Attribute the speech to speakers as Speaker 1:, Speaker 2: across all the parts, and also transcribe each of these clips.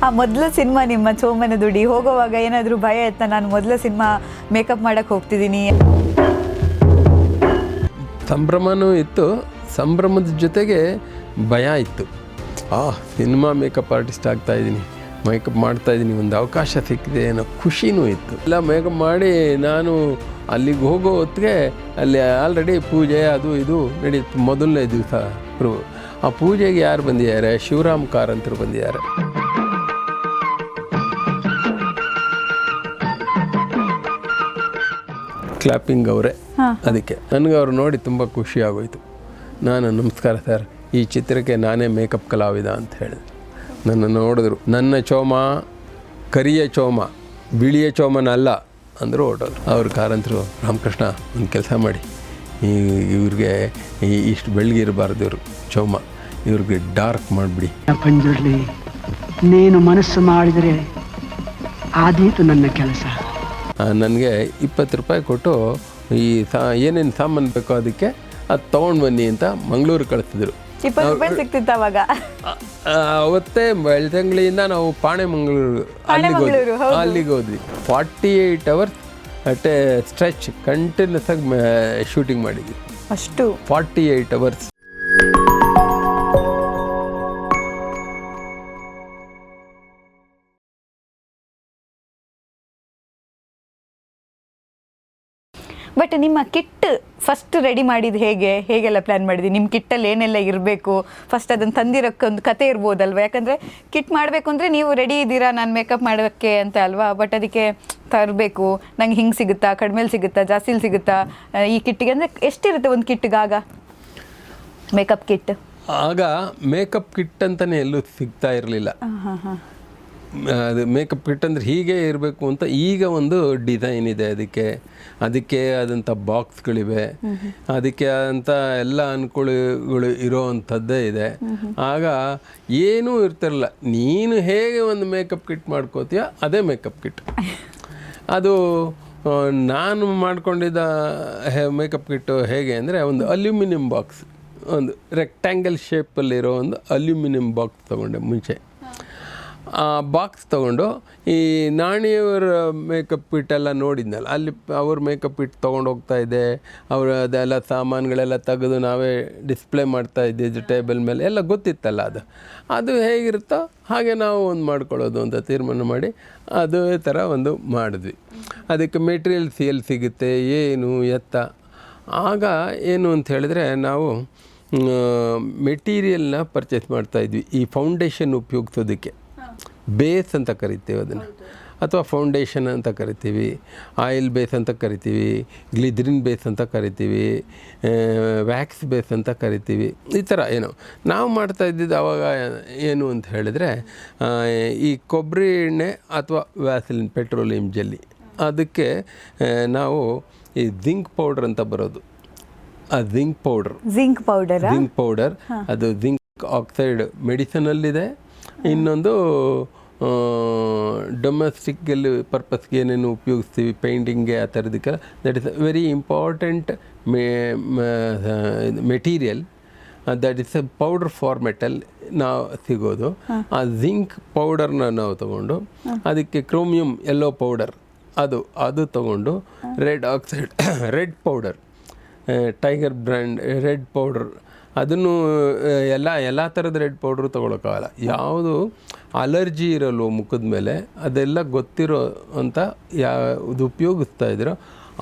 Speaker 1: ಆ ಮೊದಲ ಸಿನಿಮಾ ನಿಮ್ಮ ಚೋಮನ ದುಡಿ ಹೋಗುವಾಗ ಏನಾದರೂ ಭಯ ಇತ್ತಾ? ನಾನು ಮೊದಲ ಸಿನಿಮಾ ಮೇಕಪ್ ಮಾಡಕ್ಕೆ ಹೋಗ್ತಿದ್ದೀನಿ.
Speaker 2: ಸಂಭ್ರಮನೂ ಇತ್ತು, ಸಂಭ್ರಮದ ಜೊತೆಗೆ ಭಯ ಇತ್ತು. ಸಿನಿಮಾ ಮೇಕಪ್ ಆರ್ಟಿಸ್ಟ್ ಆಗ್ತಾಯಿದ್ದೀನಿ, ಮೇಕಪ್ ಮಾಡ್ತಾಯಿದ್ದೀನಿ, ಒಂದು ಅವಕಾಶ ಸಿಕ್ಕಿದೆ ಅನ್ನೋ ಖುಷಿನೂ ಇತ್ತು. ಎಲ್ಲ ಮೇಕಪ್ ಮಾಡಿ ನಾನು ಅಲ್ಲಿಗೆ ಹೋಗೋ ಹೊತ್ತಿಗೆ ಅಲ್ಲಿ ಆಲ್ರೆಡಿ ಪೂಜೆ ಅದು ಇದು ನಡೀತು. ಮೊದಲನೇ ದಿವಸ ಆ ಪೂಜೆಗೆ ಯಾರು ಬಂದಿದ್ದಾರೆ? ಶಿವರಾಮ್ ಕಾರಂತರು ಬಂದಿದ್ದಾರೆ. ಕ್ಲಾಪಿಂಗ್ ಅವರೇ. ಅದಕ್ಕೆ ನನಗೆ ಅವ್ರು ನೋಡಿ ತುಂಬ ಖುಷಿ ಆಗೋಯ್ತು. ನಾನು ನಮಸ್ಕಾರ ಸರ್, ಈ ಚಿತ್ರಕ್ಕೆ ನಾನೇ ಮೇಕಪ್ ಕಲಾವಿದ ಅಂತ ಹೇಳಿದೆ. ನನ್ನ ನೋಡಿದ್ರು, ನನ್ನ ಚೋಮ ಕರಿಯ ಚೋಮ, ಬಿಳಿಯ ಚೋಮನಲ್ಲ ಅಂದರು. ಹೊರಟೋರು. ಅವ್ರ ಕಾರಂತರು, ರಾಮಕೃಷ್ಣ ಒಂದು ಕೆಲಸ ಮಾಡಿ, ಇವ್ರಿಗೆ ಇಷ್ಟು ಬೆಳಗಿರಬಾರ್ದು ಇವರು ಚೋಮ, ಇವ್ರಿಗೆ ಡಾರ್ಕ್ ಮಾಡಿಬಿಡಿ.
Speaker 3: ಪಂಜುರ್ಲಿ ನೀನು ಮನಸ್ಸು ಮಾಡಿದರೆ ಆದೀತು ನನ್ನ ಕೆಲಸ.
Speaker 2: ನನಗೆ 20 ರೂಪಾಯಿ ಕೊಟ್ಟು ಈ ಏನೇನು ಸಾಮಾನು ಬೇಕೋ ಅದಕ್ಕೆ ಅದು ತೊಗೊಂಡು ಬನ್ನಿ ಅಂತ ಮಂಗಳೂರು ಕಳಿಸಿದ್ರು.
Speaker 1: 20 ರೂಪಾಯಿ ಸಿಕ್ತಿತ್ತು ಅವಾಗ.
Speaker 2: ಅವತ್ತೇ ಬೆಳ್ತಂಗ್ಳಿಯಿಂದ ನಾವು ಅಲ್ಲಿಗೆ ಹೋದ್ವಿ. 48 hours at a stretch continuous ಆಗಿ ಶೂಟಿಂಗ್ ಮಾಡಿದ್ವಿ.
Speaker 1: ಅಷ್ಟು
Speaker 2: 48 hours.
Speaker 1: ಬಟ್ ನಿಮ್ಮ ಕಿಟ್ ಫಸ್ಟ್ ರೆಡಿ ಮಾಡಿದ್ದು ಹೇಗೆಲ್ಲ ಪ್ಲ್ಯಾನ್ ಮಾಡಿದ್ವಿ? ನಿಮ್ಮ ಕಿಟ್ಟಲ್ಲಿ ಏನೆಲ್ಲ ಇರಬೇಕು ಫಸ್ಟ್ ಅದನ್ನು ತಂದಿರೋಕ್ಕೆ ಒಂದು ಕತೆ ಇರ್ಬೋದಲ್ವ? ಯಾಕಂದರೆ ಕಿಟ್ ಮಾಡಬೇಕು ಅಂದರೆ ನೀವು ರೆಡಿ ಇದ್ದೀರಾ ನಾನು ಮೇಕಪ್ ಮಾಡೋಕ್ಕೆ ಅಂತ ಅಲ್ವಾ? ಬಟ್ ಅದಕ್ಕೆ ತರಬೇಕು, ನಂಗೆ ಹಿಂಗೆ ಸಿಗುತ್ತಾ, ಕಡಿಮೆಲಿ ಸಿಗುತ್ತಾ, ಜಾಸ್ತಿಲಿ ಸಿಗುತ್ತಾ ಈ ಕಿಟ್ಟಿಗೆ? ಅಂದರೆ ಎಷ್ಟಿರುತ್ತೆ ಒಂದು ಕಿಟ್ಗೆ ಆಗ ಮೇಕಪ್ ಕಿಟ್?
Speaker 2: ಆಗ ಮೇಕಪ್ ಕಿಟ್ ಅಂತಲೇ ಎಲ್ಲೂ ಸಿಗ್ತಾ ಇರಲಿಲ್ಲ. ಅದು ಮೇಕಪ್ ಕಿಟ್ ಅಂದರೆ ಹೀಗೆ ಇರಬೇಕು ಅಂತ ಈಗ ಒಂದು ಡಿಸೈನ್ ಇದೆ. ಅದಕ್ಕೆ ಆದಂಥ ಬಾಕ್ಸ್ಗಳಿವೆ, ಅದಕ್ಕೆ ಆದಂಥ ಎಲ್ಲ ಅನುಕೂಲಗಳು ಇರೋ ಅಂಥದ್ದೇ ಇದೆ. ಆಗ ಏನೂ ಇರ್ತಿರಲ್ಲ, ನೀನು ಹೇಗೆ ಒಂದು ಮೇಕಪ್ ಕಿಟ್ ಮಾಡ್ಕೋತೀಯ ಅದೇ ಮೇಕಪ್ ಕಿಟ್. ಅದು ನಾನು ಮಾಡ್ಕೊಂಡಿದ್ದ ಮೇಕಪ್ ಕಿಟ್ಟು ಹೇಗೆ ಅಂದರೆ, ಒಂದು ಅಲ್ಯೂಮಿನಿಯಂ ಬಾಕ್ಸ್, ಒಂದು ರೆಕ್ಟ್ಯಾಂಗಲ್ ಶೇಪಲ್ಲಿರೋ ಒಂದು ಅಲ್ಯೂಮಿನಿಯಂ ಬಾಕ್ಸ್ ತೊಗೊಂಡೆ ಮುಂಚೆ. ಆ ಬಾಕ್ಸ್ ತೊಗೊಂಡು ಈ ನಾಣಿಯವರ ಮೇಕಪ್ ಕಿಟ್ಟೆಲ್ಲ ನೋಡಿದ್ನಲ್ಲ, ಅಲ್ಲಿ ಅವ್ರ ಮೇಕಪ್ ಕಿಟ್ ತೊಗೊಂಡು ಹೋಗ್ತಾಯಿದ್ದೆ. ಅವರು ಅದೆಲ್ಲ ಸಾಮಾನುಗಳೆಲ್ಲ ತೆಗೆದು ನಾವೇ ಡಿಸ್ಪ್ಲೇ ಮಾಡ್ತಾಯಿದ್ದೆ ಟೇಬಲ್ ಮೇಲೆ, ಎಲ್ಲ ಗೊತ್ತಿತ್ತಲ್ಲ. ಅದು ಹೇಗಿರುತ್ತೋ ಹಾಗೆ ನಾವು ಒಂದು ಮಾಡ್ಕೊಳ್ಳೋದು ಅಂತ ತೀರ್ಮಾನ ಮಾಡಿ ಅದೇ ಥರ ಒಂದು ಮಾಡಿದ್ವಿ. ಅದಕ್ಕೆ ಮೆಟೀರಿಯಲ್ಸ್ ಎಲ್ಲಿ ಸಿಗುತ್ತೆ, ಏನು ಎತ್ತ. ಆಗ ಏನು ಅಂತ ಹೇಳಿದ್ರೆ, ನಾವು ಮೆಟೀರಿಯಲ್ನ ಪರ್ಚೇಸ್ ಮಾಡ್ತಾಯಿದ್ವಿ ಈ ಫೌಂಡೇಶನ್ ಉಪಯೋಗಿಸೋದಕ್ಕೆ. ಬೇಸ್ ಅಂತ ಕರಿತೀವಿ ಅದನ್ನು, ಅಥವಾ ಫೌಂಡೇಶನ್ ಅಂತ ಕರಿತೀವಿ, ಆಯಿಲ್ ಬೇಸ್ ಅಂತ ಕರಿತೀವಿ, ಗ್ಲಿದ್ರಿನ್ ಬೇಸ್ ಅಂತ ಕರಿತೀವಿ, ವ್ಯಾಕ್ಸ್ ಬೇಸ್ ಅಂತ ಕರಿತೀವಿ. ಈ ಥರ ಏನು ನಾವು ಮಾಡ್ತಾ ಇದ್ದಿದ್ದು ಆವಾಗ ಏನು ಅಂತ ಹೇಳಿದರೆ, ಈ ಕೊಬ್ಬರಿ ಎಣ್ಣೆ ಅಥವಾ ವ್ಯಾಸಲಿನ್ ಪೆಟ್ರೋಲಿಯಂ ಜೆಲ್ಲಿ, ಅದಕ್ಕೆ ನಾವು ಈ ಜಿಂಕ್ ಪೌಡರ್ ಅಂತ ಬರೋದು. ಆ ಜಿಂಕ್ ಪೌಡರ್ ಅದು ಜಿಂಕ್ ಆಕ್ಸೈಡ್ ಮೆಡಿಸನಲ್ಲಿದೆ. ಇನ್ನೊಂದು ಡೊಮೆಸ್ಟಿಕ್ಕಲ್ಲಿ ಪರ್ಪಸ್ಗೆ ಏನೇನು ಉಪಯೋಗಿಸ್ತೀವಿ, ಪೇಂಟಿಂಗ್ಗೆ, ಆ ಥರದಕ್ಕೆಲ್ಲ. That is a very important material. That is a powder ಫಾರ್ಮೆಟಲ್ಲಿ ನಾವು ಸಿಗೋದು. ಆ ಜಿಂಕ್ ಪೌಡರ್ನ ನಾವು ತಗೊಂಡು ಅದಕ್ಕೆ ಕ್ರೋಮಿಯಂ ಯೆಲ್ಲೋ ಪೌಡರ್ ಅದು ತಗೊಂಡು red powder, tiger brand red powder, ಅದನ್ನು ಎಲ್ಲ ಥರದ ರೆಡ್ ಪೌಡ್ರು ತೊಗೊಳಕ್ಕಾಗಲ್ಲ. ಯಾವುದು ಅಲರ್ಜಿ ಇರಲ್ವೋ ಮುಖದ ಮೇಲೆ, ಅದೆಲ್ಲ ಗೊತ್ತಿರೋ ಅಂತ ಯಾವುದು ಉಪಯೋಗಿಸ್ತಾ ಇದ್ದೀರೋ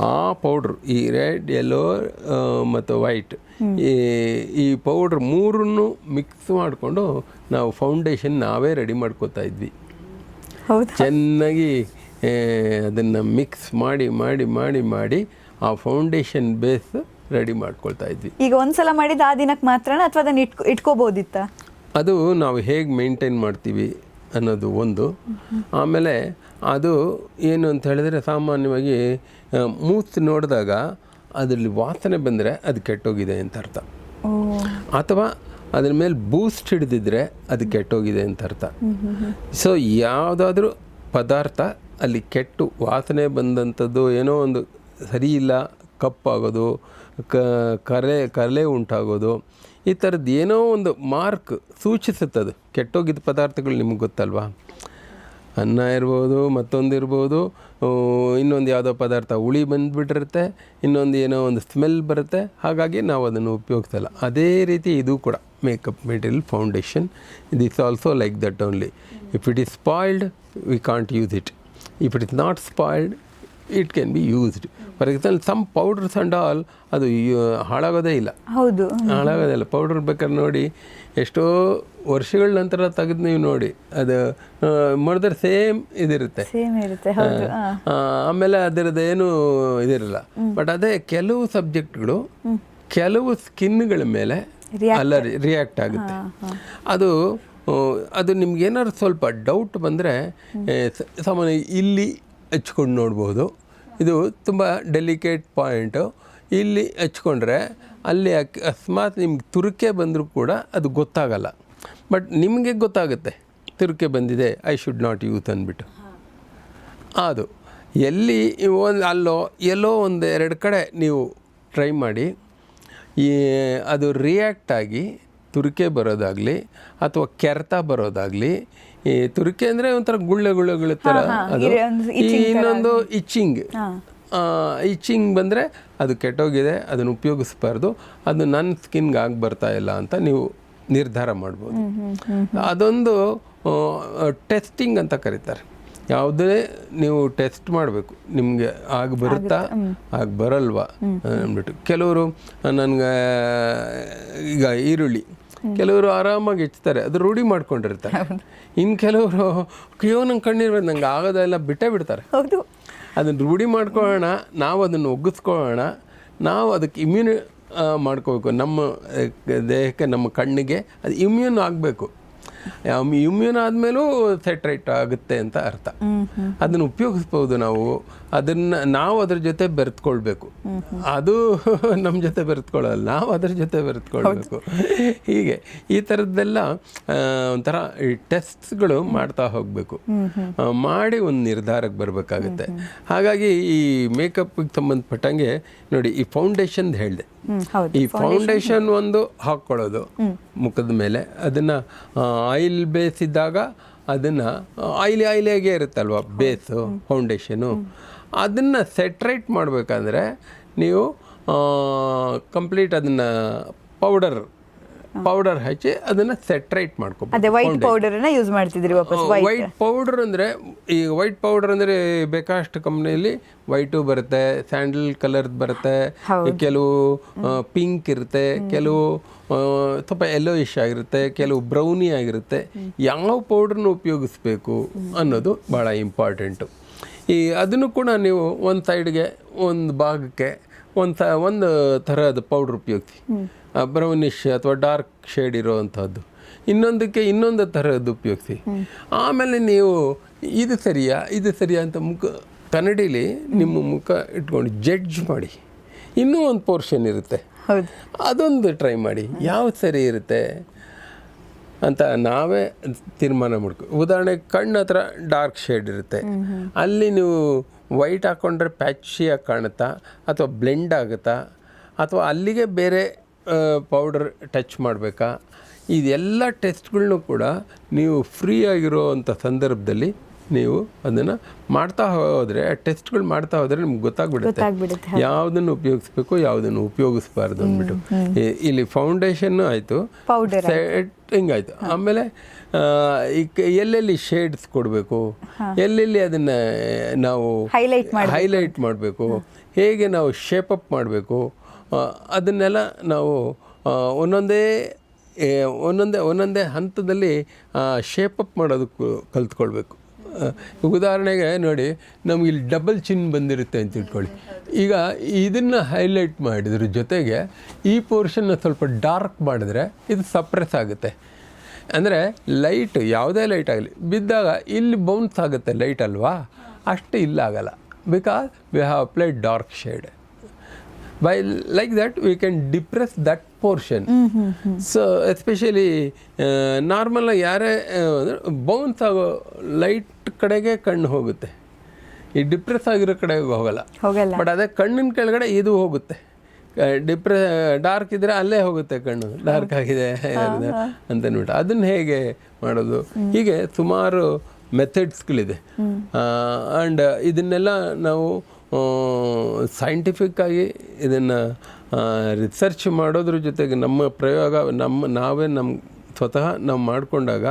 Speaker 2: ಆ ಪೌಡ್ರು, ಈ ರೆಡ್, ಯೆಲ್ಲೋ ಮತ್ತು ವೈಟ್, ಈ ಪೌಡ್ರ್ ಮೂರನ್ನು ಮಿಕ್ಸ್ ಮಾಡಿಕೊಂಡು ನಾವು ಫೌಂಡೇಶನ್ ನಾವೇ ರೆಡಿ ಮಾಡ್ಕೋತಾ ಇದ್ವಿ. ಚೆನ್ನಾಗಿ ಅದನ್ನು ಮಿಕ್ಸ್ ಮಾಡಿ ಮಾಡಿ ಮಾಡಿ ಮಾಡಿ ಆ ಫೌಂಡೇಶನ್ ಬೇಸ್ ರೆಡಿ ಮಾಡ್ಕೊಳ್ತಾ ಇದ್ವಿ.
Speaker 1: ಈಗ ಒಂದ್ಸಲ ಮಾಡಿದ ಆ ದಿನಕ್ಕೆ ಮಾತ್ರ ಅಥವಾ ಅದನ್ನು ಇಟ್ಕೋಬೋದಿತ್ತ?
Speaker 2: ಅದು ನಾವು ಹೇಗೆ ಮೇಂಟೈನ್ ಮಾಡ್ತೀವಿ ಅನ್ನೋದು ಒಂದು. ಆಮೇಲೆ ಅದು ಏನು ಅಂತ ಹೇಳಿದರೆ, ಸಾಮಾನ್ಯವಾಗಿ ಮೂಸ್ ನೋಡಿದಾಗ ಅದರಲ್ಲಿ ವಾಸನೆ ಬಂದರೆ ಅದು ಕೆಟ್ಟೋಗಿದೆ ಅಂತ ಅರ್ಥ, ಅಥವಾ ಅದ್ರ ಮೇಲೆ ಬೂಸ್ಟ್ ಹಿಡಿದಿದ್ರೆ ಅದು ಕೆಟ್ಟೋಗಿದೆ ಅಂತ ಅರ್ಥ. ಸೊ ಯಾವುದಾದ್ರೂ ಪದಾರ್ಥ ಅಲ್ಲಿ ಕೆಟ್ಟು ವಾಸನೆ ಬಂದಂಥದ್ದು, ಏನೋ ಒಂದು ಸರಿ ಇಲ್ಲ, ಕಪ್ಪಾಗೋದು, ಕರಲೆ ಉಂಟಾಗೋದು, ಈ ಥರದ್ದು ಏನೋ ಒಂದು ಮಾರ್ಕ್ ಸೂಚಿಸುತ್ತದು. ಕೆಟ್ಟೋಗಿದ್ದ ಪದಾರ್ಥಗಳು ನಿಮ್ಗೆ ಗೊತ್ತಲ್ವಾ? ಅನ್ನ ಇರ್ಬೋದು, ಮತ್ತೊಂದು ಇರ್ಬೋದು, ಇನ್ನೊಂದು ಯಾವುದೋ ಪದಾರ್ಥ ಹುಳಿ ಬಂದುಬಿಟ್ಟಿರುತ್ತೆ, ಇನ್ನೊಂದು ಏನೋ ಒಂದು ಸ್ಮೆಲ್ ಬರುತ್ತೆ, ಹಾಗಾಗಿ ನಾವು ಅದನ್ನು ಉಪಯೋಗಿಸಲ್ಲ. ಅದೇ ರೀತಿ ಇದು ಕೂಡ makeup material foundation this also like that only. If it is spoiled we can't use it. If it is not spoiled it can be used. For example some powders and all ಅದು ಹಾಳಾಗೋದೇ ಇಲ್ಲ.
Speaker 1: ಹೌದು,
Speaker 2: ಹಾಳಾಗೋದೇ ಇಲ್ಲ. Powder ಬೇಕಾದ್ರೆ ನೋಡಿ ಎಷ್ಟೋ ವರ್ಷಗಳ ನಂತರ ತೆಗೆದು ನೀವು ನೋಡಿ ಅದು ಮಾಡಿದ್ರೆ ಸೇಮ್ ಇದಿರುತ್ತೆ.
Speaker 1: ಸೇಮ್ ಇರುತ್ತೆ. ಹೌದು.
Speaker 2: ಆಮೇಲೆ ಅದರದ್ದು ಏನು ಇದಿರಲ್ಲ. ಬಟ್ ಅದೇ ಕೆಲವು ಸಬ್ಜೆಕ್ಟ್ಗಳು ಕೆಲವು ಸ್ಕಿನ್ಗಳ ಮೇಲೆ ಅಲರ್ಜಿ ರಿಯಾಕ್ಟ್ ಆಗುತ್ತೆ. ಅದು ನಿಮ್ಗೇನಾದ್ರು ಸ್ವಲ್ಪ ಡೌಟ್ ಬಂದರೆ ಸಾಮಾನ್ಯ ಇಲ್ಲಿ ಹಚ್ಕೊಂಡು ನೋಡ್ಬೋದು. ಇದು ತುಂಬ ಡೆಲಿಕೇಟ್ ಪಾಯಿಂಟು. ಇಲ್ಲಿ ಹಚ್ಕೊಂಡ್ರೆ ಅಲ್ಲಿ ಅಕಸ್ಮಾತ್ ನಿಮ್ಗೆ ತುರಿಕೆ ಬಂದರೂ ಕೂಡ ಅದು ಗೊತ್ತಾಗಲ್ಲ. ಬಟ್ ನಿಮಗೆ ಗೊತ್ತಾಗುತ್ತೆ ತುರಿಕೆ ಬಂದಿದೆ, ಐ ಶುಡ್ ನಾಟ್ ಯೂಸ್ ಅಂದ್ಬಿಟ್ಟು. ಅದು ಎಲ್ಲಿ ಅಲ್ಲೋ ಎಲ್ಲೋ ಒಂದು 2 ಕಡೆ ನೀವು ಟ್ರೈ ಮಾಡಿ, ಅದು ರಿಯಾಕ್ಟ್ ಆಗಿ ತುರಿಕೆ ಬರೋದಾಗಲಿ ಅಥವಾ ಕೆರೆತ ಬರೋದಾಗಲಿ. ಈ ತುರಿಕೆ ಅಂದರೆ ಒಂಥರ ಗುಳ್ಳೆಗಳ ಥರ, ಅದು ಇನ್ನೊಂದು ಇಚ್ಚಿಂಗ್ ಬಂದರೆ ಅದು ಕೆಟ್ಟೋಗಿದೆ, ಅದನ್ನು ಉಪಯೋಗಿಸ್ಬಾರ್ದು, ಅದು ನನ್ನ ಸ್ಕಿನ್ಗೆ ಆಗಿ ಬರ್ತಾ ಇಲ್ಲ ಅಂತ ನೀವು ನಿರ್ಧಾರ ಮಾಡ್ಬೋದು. ಅದೊಂದು ಟೆಸ್ಟಿಂಗ್ ಅಂತ ಕರೀತಾರೆ. ಯಾವುದೇ ನೀವು ಟೆಸ್ಟ್ ಮಾಡಬೇಕು, ನಿಮಗೆ ಆಗಿ ಬರುತ್ತಾ ಆಗಿ ಬರಲ್ವಾ ಅಂದ್ಬಿಟ್ಟು. ಕೆಲವರು ನನಗೆ ಈಗ ಈರುಳ್ಳಿ ಕೆಲವರು ಆರಾಮಾಗಿ ಹೆಚ್ಚುತ್ತಾರೆ, ಅದು ರೂಢಿ ಮಾಡ್ಕೊಂಡಿರ್ತಾರೆ. ಇನ್ನು ಕೆಲವರು ನಂಗೆ ಕಣ್ಣಿರ್ಬೇಕು ನಂಗೆ ಆಗೋದೆಲ್ಲ ಬಿಟ್ಟೇ ಬಿಡ್ತಾರೆ. ಅದನ್ನು ರೂಢಿ ಮಾಡ್ಕೊಳ್ಳೋಣ, ನಾವು ಅದನ್ನು ಒಗ್ಗಿಸ್ಕೊಳ್ಳೋಣ, ನಾವು ಅದಕ್ಕೆ ಇಮ್ಯೂನ್ ಮಾಡ್ಕೋಬೇಕು. ನಮ್ಮ ದೇಹಕ್ಕೆ, ನಮ್ಮ ಕಣ್ಣಿಗೆ ಅದು ಇಮ್ಯೂನ್ ಆಗಬೇಕು. ಇಮ್ಯೂನ್ ಆದಮೇಲೂ ಸೆಟ್ರೈಟ್ ಆಗುತ್ತೆ ಅಂತ ಅರ್ಥ. ಅದನ್ನು ಉಪಯೋಗಿಸ್ಬೋದು ನಾವು ಅದ್ರ ಜೊತೆ ಬೆರೆತ್ಕೊಳ್ಬೇಕು. ಅದು ನಮ್ಮ ಜೊತೆ ಬೆರೆತ್ಕೊಳ್ಳಲ್ಲ, ನಾವು ಅದ್ರ ಜೊತೆ ಬೆರೆತ್ಕೊಳ್ಬೇಕು. ಹೀಗೆ ಈ ಥರದ್ದೆಲ್ಲ ಒಂಥರ ಈ ಟೆಸ್ಟ್ಸ್ಗಳು ಮಾಡ್ತಾ ಹೋಗಬೇಕು. ಮಾಡಿ ಒಂದು ನಿರ್ಧಾರಕ್ಕೆ ಬರಬೇಕಾಗುತ್ತೆ. ಹಾಗಾಗಿ ಈ ಮೇಕಪ್ಗೆ ಸಂಬಂಧಪಟ್ಟಂಗೆ ನೋಡಿ, ಈ ಫೌಂಡೇಶನ್ ಹೇಳಿದೆ, ಈ ಫೌಂಡೇಶನ್ ಒಂದು ಹಾಕ್ಕೊಳ್ಳೋದು ಮುಖದ ಮೇಲೆ, ಅದನ್ನು ಆಯಿಲ್ ಬೇಸ್ ಇದ್ದಾಗ ಅದನ್ನು ಆಯಿಲಿಯಾಗೇ ಇರುತ್ತಲ್ವ ಬೇಸು ಫೌಂಡೇಶನು, ಅದನ್ನು ಸೆಟ್ರೈಟ್ ಮಾಡಬೇಕಂದ್ರೆ ನೀವು ಕಂಪ್ಲೀಟ್ ಅದನ್ನು ಪೌಡರ್ ಹಚ್ಚಿ ಅದನ್ನು ಸೆಟ್ರೈಟ್ ಮಾಡ್ಕೋಬೇಕು.
Speaker 1: ವೈಟ್ ಪೌಡರನ್ನು ಯೂಸ್ ಮಾಡ್ತಿದ್ರಿ ವಾಪಸ್.
Speaker 2: ವೈಟ್ ಪೌಡರ್ ಅಂದರೆ ಈಗ ವೈಟ್ ಪೌಡರ್ ಅಂದರೆ ಬೇಕಾಷ್ಟು ಕಂಪ್ನಿಯಲ್ಲಿ ವೈಟು ಬರುತ್ತೆ, ಸ್ಯಾಂಡಲ್ ಕಲರ್ದು ಬರುತ್ತೆ, ಕೆಲವು ಪಿಂಕ್ ಇರುತ್ತೆ, ಕೆಲವು ಸ್ವಲ್ಪ ಯೆಲ್ಲೋಯಿಶ್ ಆಗಿರುತ್ತೆ, ಕೆಲವು ಬ್ರೌನಿ ಆಗಿರುತ್ತೆ. ಯಾವ ಪೌಡ್ರನ್ನ ಉಪಯೋಗಿಸ್ಬೇಕು ಅನ್ನೋದು ಭಾಳ ಇಂಪಾರ್ಟೆಂಟು. ಅದನ್ನು ಕೂಡ ನೀವು ಒಂದು ಸೈಡ್ಗೆ, ಒಂದು ಭಾಗಕ್ಕೆ ಒಂದು ಥರದ ಪೌಡ್ರ್ ಉಪಯೋಗಿಸಿ, ಬ್ರೌನಿಶ್ ಅಥವಾ ಡಾರ್ಕ್ ಶೇಡ್ ಇರೋವಂಥದ್ದು. ಇನ್ನೊಂದಕ್ಕೆ ಇನ್ನೊಂದು ಥರದ್ದು ಉಪಯೋಗಿಸಿ. ಆಮೇಲೆ ನೀವು ಇದು ಸರಿಯಾ ಅಂತ ಕನ್ನಡಿಲಿ ನಿಮ್ಮ ಮುಖ ಇಟ್ಕೊಂಡು ಜಡ್ಜ್ ಮಾಡಿ. ಇನ್ನೂ ಒಂದು ಪೋರ್ಷನ್ ಇರುತ್ತೆ, ಅದೊಂದು ಟ್ರೈ ಮಾಡಿ, ಯಾವ್ದು ಸರಿ ಇರುತ್ತೆ ಅಂತ ನಾವೇ ತೀರ್ಮಾನ ಮಾಡ್ಕೊ. ಉದಾಹರಣೆಗೆ ಕಣ್ಣು ಹತ್ರ ಡಾರ್ಕ್ ಶೇಡ್ ಇರುತ್ತೆ, ಅಲ್ಲಿ ನೀವು ವೈಟ್ ಹಾಕ್ಕೊಂಡ್ರೆ ಪ್ಯಾಚಿಯಾಗಿ ಕಾಣುತ್ತಾ ಅಥವಾ ಬ್ಲೆಂಡ್ ಆಗುತ್ತಾ ಅಥವಾ ಅಲ್ಲಿಗೆ ಬೇರೆ ಪೌಡರ್ ಟಚ್ ಮಾಡಬೇಕಾ, ಇದೆಲ್ಲ ಟೆಸ್ಟ್ಗಳನ್ನೂ ಕೂಡ ನೀವು ಫ್ರೀ ಆಗಿರೋವಂಥ ಸಂದರ್ಭದಲ್ಲಿ ನೀವು ಅದನ್ನು ಮಾಡ್ತಾ ಹೋದರೆ, ಟೆಸ್ಟ್ಗಳು ಮಾಡ್ತಾ ಹೋದರೆ ನಿಮ್ಗೆ ಗೊತ್ತಾಗ್ಬಿಡುತ್ತೆ ಯಾವುದನ್ನು ಉಪಯೋಗಿಸ್ಬೇಕು, ಯಾವುದನ್ನು ಉಪಯೋಗಿಸ್ಬಾರ್ದು ಅಂದ್ಬಿಟ್ಟು. ಇಲ್ಲಿ ಫೌಂಡೇಶನ್ನು ಆಯಿತು, ಸೆಟ್ಟಿಂಗ್ ಆಯಿತು, ಆಮೇಲೆ ಎಲ್ಲೆಲ್ಲಿ ಶೇಡ್ಸ್ ಕೊಡಬೇಕು, ಎಲ್ಲೆಲ್ಲಿ ಅದನ್ನು ನಾವು ಹೈಲೈಟ್ ಮಾಡಬೇಕು, ಹೇಗೆ ನಾವು ಶೇಪಪ್ ಮಾಡಬೇಕು, ಅದನ್ನೆಲ್ಲ ನಾವು ಒಂದೊಂದೇ ಹಂತದಲ್ಲಿ ಶೇಪಪ್ ಮಾಡೋದಕ್ಕೆ ಕಲ್ತ್ಕೊಳ್ಬೇಕು. ಉದಾಹರಣೆಗೆ ನೋಡಿ, ನಮ್ಗೆ ಇಲ್ಲಿ ಡಬಲ್ ಚಿನ್ ಬಂದಿರುತ್ತೆ ಅಂತ ಇಟ್ಕೊಳ್ಳಿ. ಈಗ ಇದನ್ನು ಹೈಲೈಟ್ ಮಾಡಿದ್ರ ಜೊತೆಗೆ ಈ ಪೋರ್ಷನ್ನ ಸ್ವಲ್ಪ ಡಾರ್ಕ್ ಮಾಡಿದ್ರೆ ಇದು ಸಪ್ರೆಸ್ ಆಗುತ್ತೆ. ಅಂದರೆ ಲೈಟ್, ಯಾವುದೇ ಲೈಟ್ ಆಗಲಿ ಬಿದ್ದಾಗ ಇಲ್ಲಿ ಬೌನ್ಸ್ ಆಗುತ್ತೆ ಲೈಟ್ ಅಲ್ವಾ, ಅಷ್ಟು ಇಲ್ಲಾಗಲ್ಲ. Because we have applied dark shade. By like that we can depress that portion. So especially normal ಯಾರೇ ಬೌನ್ಸ್ ಆಗೋ ಲೈಟ್ ಕಡೆಗೆ ಕಣ್ಣು ಹೋಗುತ್ತೆ, ಈ ಡಿಪ್ರೆಸ್ ಆಗಿರೋ ಕಡೆಗೆ ಹೋಗಲ್ಲ. ಬಟ್ ಅದೇ ಕಣ್ಣಿನ ಕೆಳಗಡೆ ಇದು ಹೋಗುತ್ತೆ. ಡಾರ್ಕ್ ಇದ್ದರೆ ಅಲ್ಲೇ ಹೋಗುತ್ತೆ ಕಣ್ಣು, ಡಾರ್ಕ್ ಆಗಿದೆ ಅಂತನ್ಬಿಟ್ಟು. ಅದನ್ನು ಹೇಗೆ ಮಾಡೋದು, ಹೀಗೆ ಸುಮಾರು ಮೆಥಡ್ಸ್ಗಳಿದೆ. ಆ್ಯಂಡ್ ಇದನ್ನೆಲ್ಲ ನಾವು ಸೈಂಟಿಫಿಕ್ಕಾಗಿ ಇದನ್ನು ರಿಸರ್ಚ್ ಮಾಡೋದ್ರ ಜೊತೆಗೆ ನಮ್ಮ ಪ್ರಯೋಗ ನಾವೇ ಸ್ವತಃ ನಾವು ಮಾಡಿಕೊಂಡಾಗ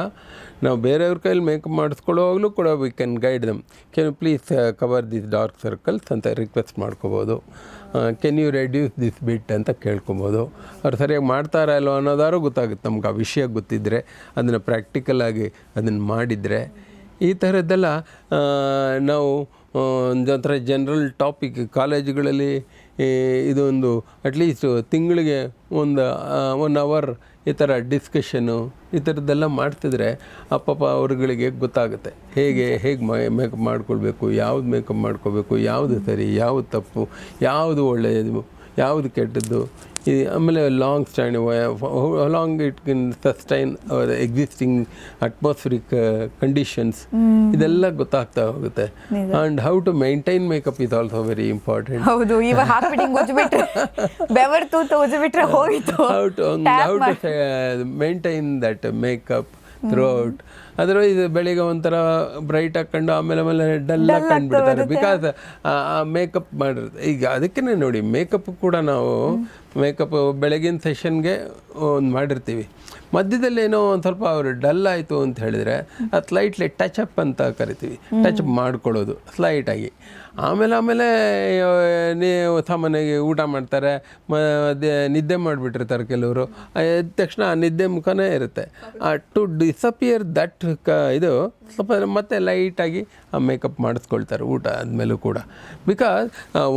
Speaker 2: ನಾವು ಬೇರೆಯವ್ರ ಕೈಲಿ ಮೇಕಪ್ ಮಾಡಿಸ್ಕೊಳ್ಳೋವಾಗಲೂ ಕೂಡ we can guide them. Can you please cover this dark circles ಅಂತ ರಿಕ್ವೆಸ್ಟ್ ಮಾಡ್ಕೋಬೋದು. Can you reduce this bit ಅಂತ ಕೇಳ್ಕೊಬೋದು. ಅವ್ರು ಸರಿಯಾಗಿ ಮಾಡ್ತಾರಾ ಇಲ್ವೋ ಅನ್ನೋದಾದ್ರೂ ಗೊತ್ತಾಗುತ್ತೆ ನಮ್ಗೆ. ಆ ವಿಷಯ ಗೊತ್ತಿದ್ದರೆ, ಅದನ್ನು ಪ್ರಾಕ್ಟಿಕಲಾಗಿ ಅದನ್ನು ಮಾಡಿದರೆ, ಈ ಥರದ್ದೆಲ್ಲ ನಾವು ಒಂಥರ ಜನರಲ್ ಟಾಪಿಕ್ ಕಾಲೇಜುಗಳಲ್ಲಿ ಇದೊಂದು ಅಟ್ಲೀಸ್ಟ್ ತಿಂಗಳಿಗೆ 1 ಅವರ್ ಈ ಥರ ಡಿಸ್ಕಷನ್ನು ಈ ಥರದ್ದೆಲ್ಲ ಮಾಡ್ತಿದ್ರೆ ಅಪ್ಪಪ್ಪ ಅವ್ರುಗಳಿಗೆ ಗೊತ್ತಾಗುತ್ತೆ ಹೇಗೆ ಮೇಕಪ್ ಮಾಡ್ಕೊಳ್ಬೇಕು, ಯಾವ್ದು ಮೇಕಪ್ ಮಾಡ್ಕೋಬೇಕು, ಯಾವುದು ಸರಿ, ಯಾವುದು ತಪ್ಪು, ಯಾವುದು ಒಳ್ಳೆಯದು, ಯಾವುದು ಕೆಟ್ಟದ್ದು. ಆಮೇಲೆ long stand long it can sustain our existing atmospheric conditions, ಇದೆಲ್ಲ ಗೊತ್ತಾಗ್ತಾ ಹೋಗುತ್ತೆ. And how to maintain makeup is also very important.
Speaker 1: ಹೌದು, ಇವಾಗ ಹಾಕ್ಬಿಟ್ಟು ಉಜ್ಬಿಟ್ರೆ ಬೆವರು ತೂತು ಉಜ್ಬಿಟ್ರೆ ಹೋಯಿತು.
Speaker 2: How to maintain that makeup throughout. Otherwise ಬೆಳಿಗ್ಗೆ ಒಂಥರ ಬ್ರೈಟ್ ಹಾಕ್ಕೊಂಡು ಆಮೇಲೆ ಡಲ್ ಕಂಡುಬಿಡ್ತಾರೆ, ಬಿಕಾಸ್ ಮೇಕಪ್ ಮಾಡಿರುತ್ತೆ. ಈಗ ಅದಕ್ಕೇ ನೋಡಿ, ಮೇಕಪ್ ಕೂಡ ನಾವು ಮೇಕಪ್ ಬೆಳಗಿನ ಸೆಷನ್ಗೆ ಒಂದು ಮಾಡಿರ್ತೀವಿ, ಮಧ್ಯದಲ್ಲಿ ಏನೋ ಒಂದು ಸ್ವಲ್ಪ ಅವರು ಡಲ್ ಆಯಿತು ಅಂತ ಹೇಳಿದರೆ ಅದು ಸ್ಲೈಟ್ಲಿ ಟಚಪ್ ಅಂತ ಕರಿತೀವಿ, ಟಚಪ್ ಮಾಡ್ಕೊಳ್ಳೋದು ಸ್ಲೈಟಾಗಿ. ಆಮೇಲೆ ನೀವು ಸಾಮಾನ್ಯವಾಗಿ ಊಟ ಮಾಡ್ತಾರೆ, ನಿದ್ದೆ ಮಾಡಿಬಿಟ್ಟಿರ್ತಾರೆ ಕೆಲವರು, ಎದ್ದ ತಕ್ಷಣ ಆ ನಿದ್ದೆ ಮುಖನೇ ಇರುತ್ತೆ. ಟು ಡಿಸಪಿಯರ್ ದಟ್ ಇದು ಸ್ವಲ್ಪ ಮತ್ತೆ ಲೈಟಾಗಿ ಆ ಮೇಕಪ್ ಮಾಡಿಸ್ಕೊಳ್ತಾರೆ ಊಟ ಆದಮೇಲೂ ಕೂಡ. ಬಿಕಾಸ್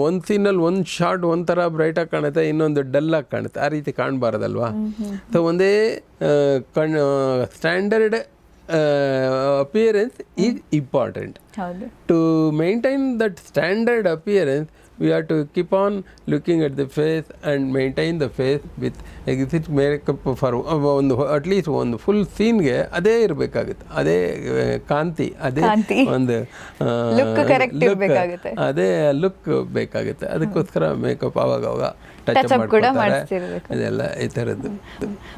Speaker 2: ಒಂದು ಸೀನಲ್ಲಿ ಒಂದು ಶಾರ್ಟ್ ಒಂಥರ ಬ್ರೈಟಾಗಿ ಕಾಣುತ್ತೆ, ಇನ್ನೊಂದು ಡಲ್ಲಾಗಿ ಕಾಣುತ್ತೆ, ಆ ರೀತಿ ಕಾಣಬಾರ್ದಲ್ವಾ. ಸೊ ಒಂದೇ standard appearance is important. To maintain that standard appearance, we have to keep on looking at the face and maintain the face with exit makeup for at least ಒಂದು ಫುಲ್ ಸೀನ್ಗೆ ಅದೇ ಇರಬೇಕಾಗುತ್ತೆ, ಅದೇ ಕಾಂತಿ, ಅದೇ ಒಂದು ಅದೇ ಲುಕ್ ಬೇಕಾಗುತ್ತೆ. ಅದಕ್ಕೋಸ್ಕರ ಮೇಕಪ್ ಅವಾಗ ಟಚ್ ಕೂಡ ಮಾಡಿಸ್ತಿರ್ಬೇಕು, ಅದೆಲ್ಲ ಈ ಥರದ್ದು.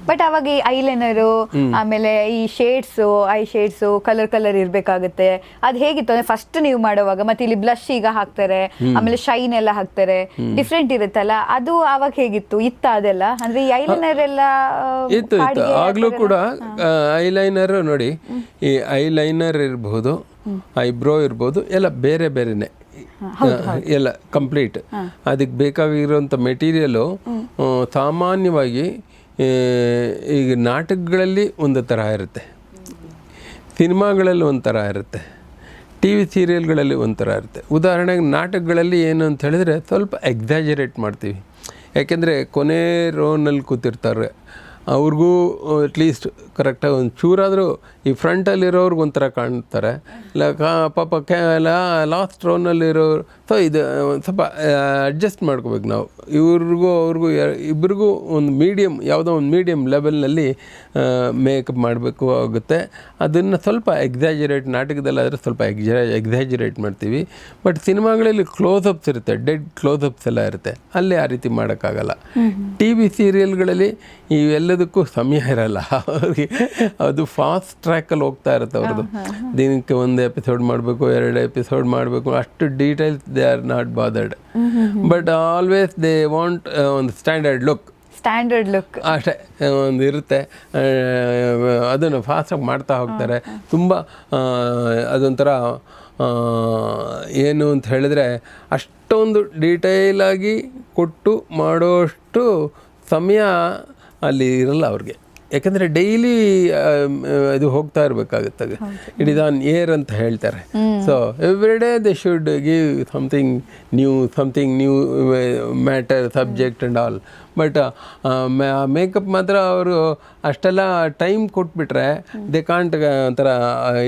Speaker 1: ಬಟ್ ಅವಾಗ ಈ ಐಲೈನರು, ಆಮೇಲೆ ಈ ಶೇಡ್ಸು, ಐ ಶೇಡ್ಸು ಕಲರ್ ಇರಬೇಕಾಗುತ್ತೆ. ಅದು ಹೇಗಿತ್ತು ಅಂದ್ರೆ ಫಸ್ಟ್ ನೀವು ಮಾಡುವಾಗ, ಮತ್ತೆ ಇಲ್ಲಿ ಬ್ಲಷ್ ಈಗ ಹಾಕ್ತಾರೆ, ಆಮೇಲೆ ಶೈನ್ ಎಲ್ಲ ಹಾಕ್ತಾರೆ, ಡಿಫ್ರೆಂಟ್ ಇರುತ್ತಲ್ಲ, ಅದು ಅವಾಗ ಹೇಗಿತ್ತು? ಅದೆಲ್ಲ ಅಂದ್ರೆ ಈ ಐಲೈನರ್ ಎಲ್ಲ
Speaker 2: ಇತ್ತು. ಆಗ್ಲೂ ಕೂಡ ಐಲೈನರ್ ನೋಡಿ, ಈ ಐಲೈನರ್ ಇರ್ಬೋದು, ಐಬ್ರೋ ಇರ್ಬೋದು, ಎಲ್ಲ ಬೇರೆನೆ ಎಲ್ಲ ಕಂಪ್ಲೀಟ್. ಅದಕ್ಕೆ ಬೇಕಾಗಿರುವಂಥ ಮೆಟೀರಿಯಲು ಸಾಮಾನ್ಯವಾಗಿ ಈಗ ನಾಟಕಗಳಲ್ಲಿ ಒಂದು ಥರ ಇರುತ್ತೆ, ಸಿನಿಮಾಗಳಲ್ಲಿ ಒಂಥರ ಇರುತ್ತೆ, ಟಿ ವಿ ಸೀರಿಯಲ್ಗಳಲ್ಲಿ ಒಂಥರ ಇರುತ್ತೆ. ಉದಾಹರಣೆಗೆ ನಾಟಕಗಳಲ್ಲಿ ಏನು ಅಂತ ಹೇಳಿದ್ರೆ ಸ್ವಲ್ಪ ಎಕ್ಸಾಜರೇಟ್ ಮಾಡ್ತೀವಿ, ಯಾಕೆಂದರೆ ಕೊನೆ ರೋನಲ್ಲಿ ಕೂತಿರ್ತಾರೆ, ಅವ್ರಿಗೂ ಅಟ್ಲೀಸ್ಟ್ ಕರೆಕ್ಟಾಗಿ ಒಂದು ಚೂರಾದರೂ ಈ ಫ್ರಂಟಲ್ಲಿರೋರ್ಗೆ ಒಂಥರ ಕಾಣ್ತಾರೆ, ಇಲ್ಲ ಪಾಪ ಲಾಸ್ಟ್ ರೋನಲ್ಲಿರೋರು. ಸೊ ಇದು ಸ್ವಲ್ಪ ಅಡ್ಜಸ್ಟ್ ಮಾಡ್ಕೋಬೇಕು ನಾವು, ಇವ್ರಿಗೂ ಅವ್ರಿಗೂ ಇಬ್ಬರಿಗೂ ಒಂದು ಮೀಡಿಯಮ್, ಯಾವುದೋ ಒಂದು ಮೀಡಿಯಮ್ ಲೆವೆಲ್ನಲ್ಲಿ ಮೇಕಪ್ ಮಾಡಬೇಕು ಆಗುತ್ತೆ. ಅದನ್ನು ಸ್ವಲ್ಪ ಎಕ್ಸಾಜರೇಟ್, ನಾಟಕದಲ್ಲಾದರೆ ಸ್ವಲ್ಪ ಎಕ್ಸಾಜರೇಟ್ ಮಾಡ್ತೀವಿ. ಬಟ್ ಸಿನಿಮಾಗಳಲ್ಲಿ ಕ್ಲೋಸಪ್ಸ್ ಇರುತ್ತೆ, ಡೆಡ್ ಕ್ಲೋಸಪ್ಸ್ ಎಲ್ಲ ಇರುತ್ತೆ, ಅಲ್ಲಿ ಆ ರೀತಿ ಮಾಡೋಕ್ಕಾಗಲ್ಲ. ಟಿ ವಿ ಸೀರಿಯಲ್ಗಳಲ್ಲಿ ಇವೆಲ್ಲದಕ್ಕೂ ಸಮಯ ಇರಲ್ಲ ಅವ್ರಿಗೆ, ಅದು ಫಾಸ್ಟ್ ಟ್ರ್ಯಾಕಲ್ಲಿ ಹೋಗ್ತಾ ಇರುತ್ತೆ ಅವ್ರದ್ದು. ದಿನಕ್ಕೆ 1 ಎಪಿಸೋಡ್ ಮಾಡಬೇಕು, 2 ಎಪಿಸೋಡ್ ಮಾಡಬೇಕು, ಅಷ್ಟು details they are not bothered. But always they want ಒಂದು ಸ್ಟ್ಯಾಂಡರ್ಡ್ ಲುಕ್ ಅಷ್ಟೇ ಒಂದು ಇರುತ್ತೆ. ಅದನ್ನು ಫಾಸ್ಟಾಗಿ ಮಾಡ್ತಾ ಹೋಗ್ತಾರೆ. ತುಂಬ ಅದೊಂಥರ ಏನು ಅಂತ ಹೇಳಿದ್ರೆ, ಅಷ್ಟೊಂದು ಡೀಟೇಲಾಗಿ ಕೊಟ್ಟು ಮಾಡೋಷ್ಟು ಸಮಯ ಅಲ್ಲಿ ಇರಲ್ಲ ಅವ್ರಿಗೆ, ಯಾಕಂದರೆ ಡೈಲಿ ಇದು ಹೋಗ್ತಾ ಇರಬೇಕಾಗುತ್ತೆ. ಇಟ್ ಇಸ್ ಆನ್ ಏರ್ ಅಂತ ಹೇಳ್ತಾರೆ. So every day they should give something new matter, subject and all. But makeup ಮಾತ್ರ ಅವರು ಅಷ್ಟೆಲ್ಲ ಟೈಮ್ ಕೊಟ್ಬಿಟ್ರೆ ದೇ ಕಾಂಟ್ ಒಂಥರ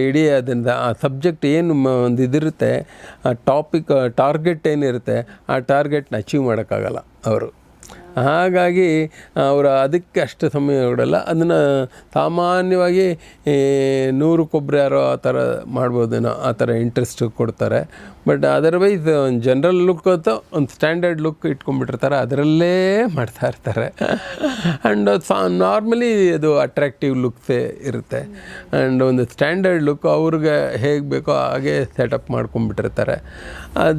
Speaker 2: ಇಡೀ ಅದರಿಂದ ಆ ಸಬ್ಜೆಕ್ಟ್ ಏನು ಒಂದು ಇದಿರುತ್ತೆ, ಆ ಟಾರ್ಗೆಟ್ ಏನಿರುತ್ತೆ, ಆ ಟಾರ್ಗೆಟ್ನ ಅಚೀವ್ ಮಾಡೋಕ್ಕಾಗಲ್ಲ ಅವರು. ಹಾಗಾಗಿ ಅವರು ಅದಕ್ಕೆ ಅಷ್ಟು ಸಮಯ ಕೊಡಲ್ಲ. ಅದನ್ನು ಸಾಮಾನ್ಯವಾಗಿ 100 ಕೊಬ್ಬರಿ ಯಾರೋ ಆ ಥರ ಮಾಡ್ಬೋದೇನೋ, ಆ ಥರ ಇಂಟ್ರೆಸ್ಟ್ ಕೊಡ್ತಾರೆ. ಬಟ್ ಅದರ್ವೈಸ್ ಒಂದು ಜನರಲ್ ಲುಕ್ ಅಂತ ಒಂದು ಸ್ಟ್ಯಾಂಡರ್ಡ್ ಲುಕ್ ಇಟ್ಕೊಂಡ್ಬಿಟ್ಟಿರ್ತಾರೆ, ಅದರಲ್ಲೇ ಮಾಡ್ತಾ ಇರ್ತಾರೆ. ಆ್ಯಂಡ್ ನಾರ್ಮಲಿ ಅದು ಅಟ್ರಾಕ್ಟಿವ್ ಲುಕ್ಸೇ ಇರುತ್ತೆ. ಆ್ಯಂಡ್ ಒಂದು ಸ್ಟ್ಯಾಂಡರ್ಡ್ ಲುಕ್ ಅವ್ರಿಗೆ ಹೇಗೆ ಬೇಕೋ ಹಾಗೆ ಸೆಟಪ್ ಮಾಡ್ಕೊಂಡ್ಬಿಟ್ಟಿರ್ತಾರೆ.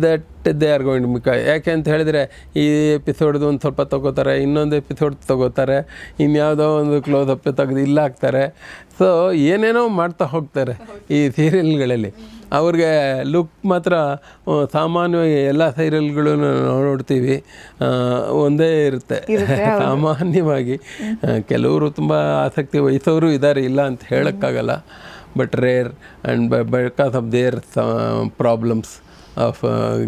Speaker 2: That they are going to mix. ಯಾಕೆ ಅಂತ ಹೇಳಿದರೆ ಈ ಎಪಿಸೋಡ್ದು ಒಂದು ಸ್ವಲ್ಪ ತೊಗೋತಾರೆ, ಇನ್ನೊಂದು ಎಪಿಸೋಡ್ ತೊಗೋತಾರೆ, ಇನ್ಯಾವುದೋ ಒಂದು ಕ್ಲೋಸಪ್ ತೆಗೆದು ಇಲ್ಲ ಹಾಕ್ತಾರೆ. ಸೊ ಏನೇನೋ ಮಾಡ್ತಾ ಹೋಗ್ತಾರೆ ಈ ಸೀರಿಯಲ್ಗಳಲ್ಲಿ. ಅವ್ರಿಗೆ ಲುಕ್ ಮಾತ್ರ ಸಾಮಾನ್ಯವಾಗಿ ಎಲ್ಲ ಸೀರಿಯಲ್ಗಳು ನೋಡ್ತೀವಿ ಒಂದೇ ಇರುತ್ತೆ ಸಾಮಾನ್ಯವಾಗಿ. ಕೆಲವರು ತುಂಬ ಆಸಕ್ತಿ ವಹಿಸೋರು ಇದ್ದಾರೆ, ಇಲ್ಲ ಅಂತ ಹೇಳೋಕ್ಕಾಗಲ್ಲ. But rare and because of their problems of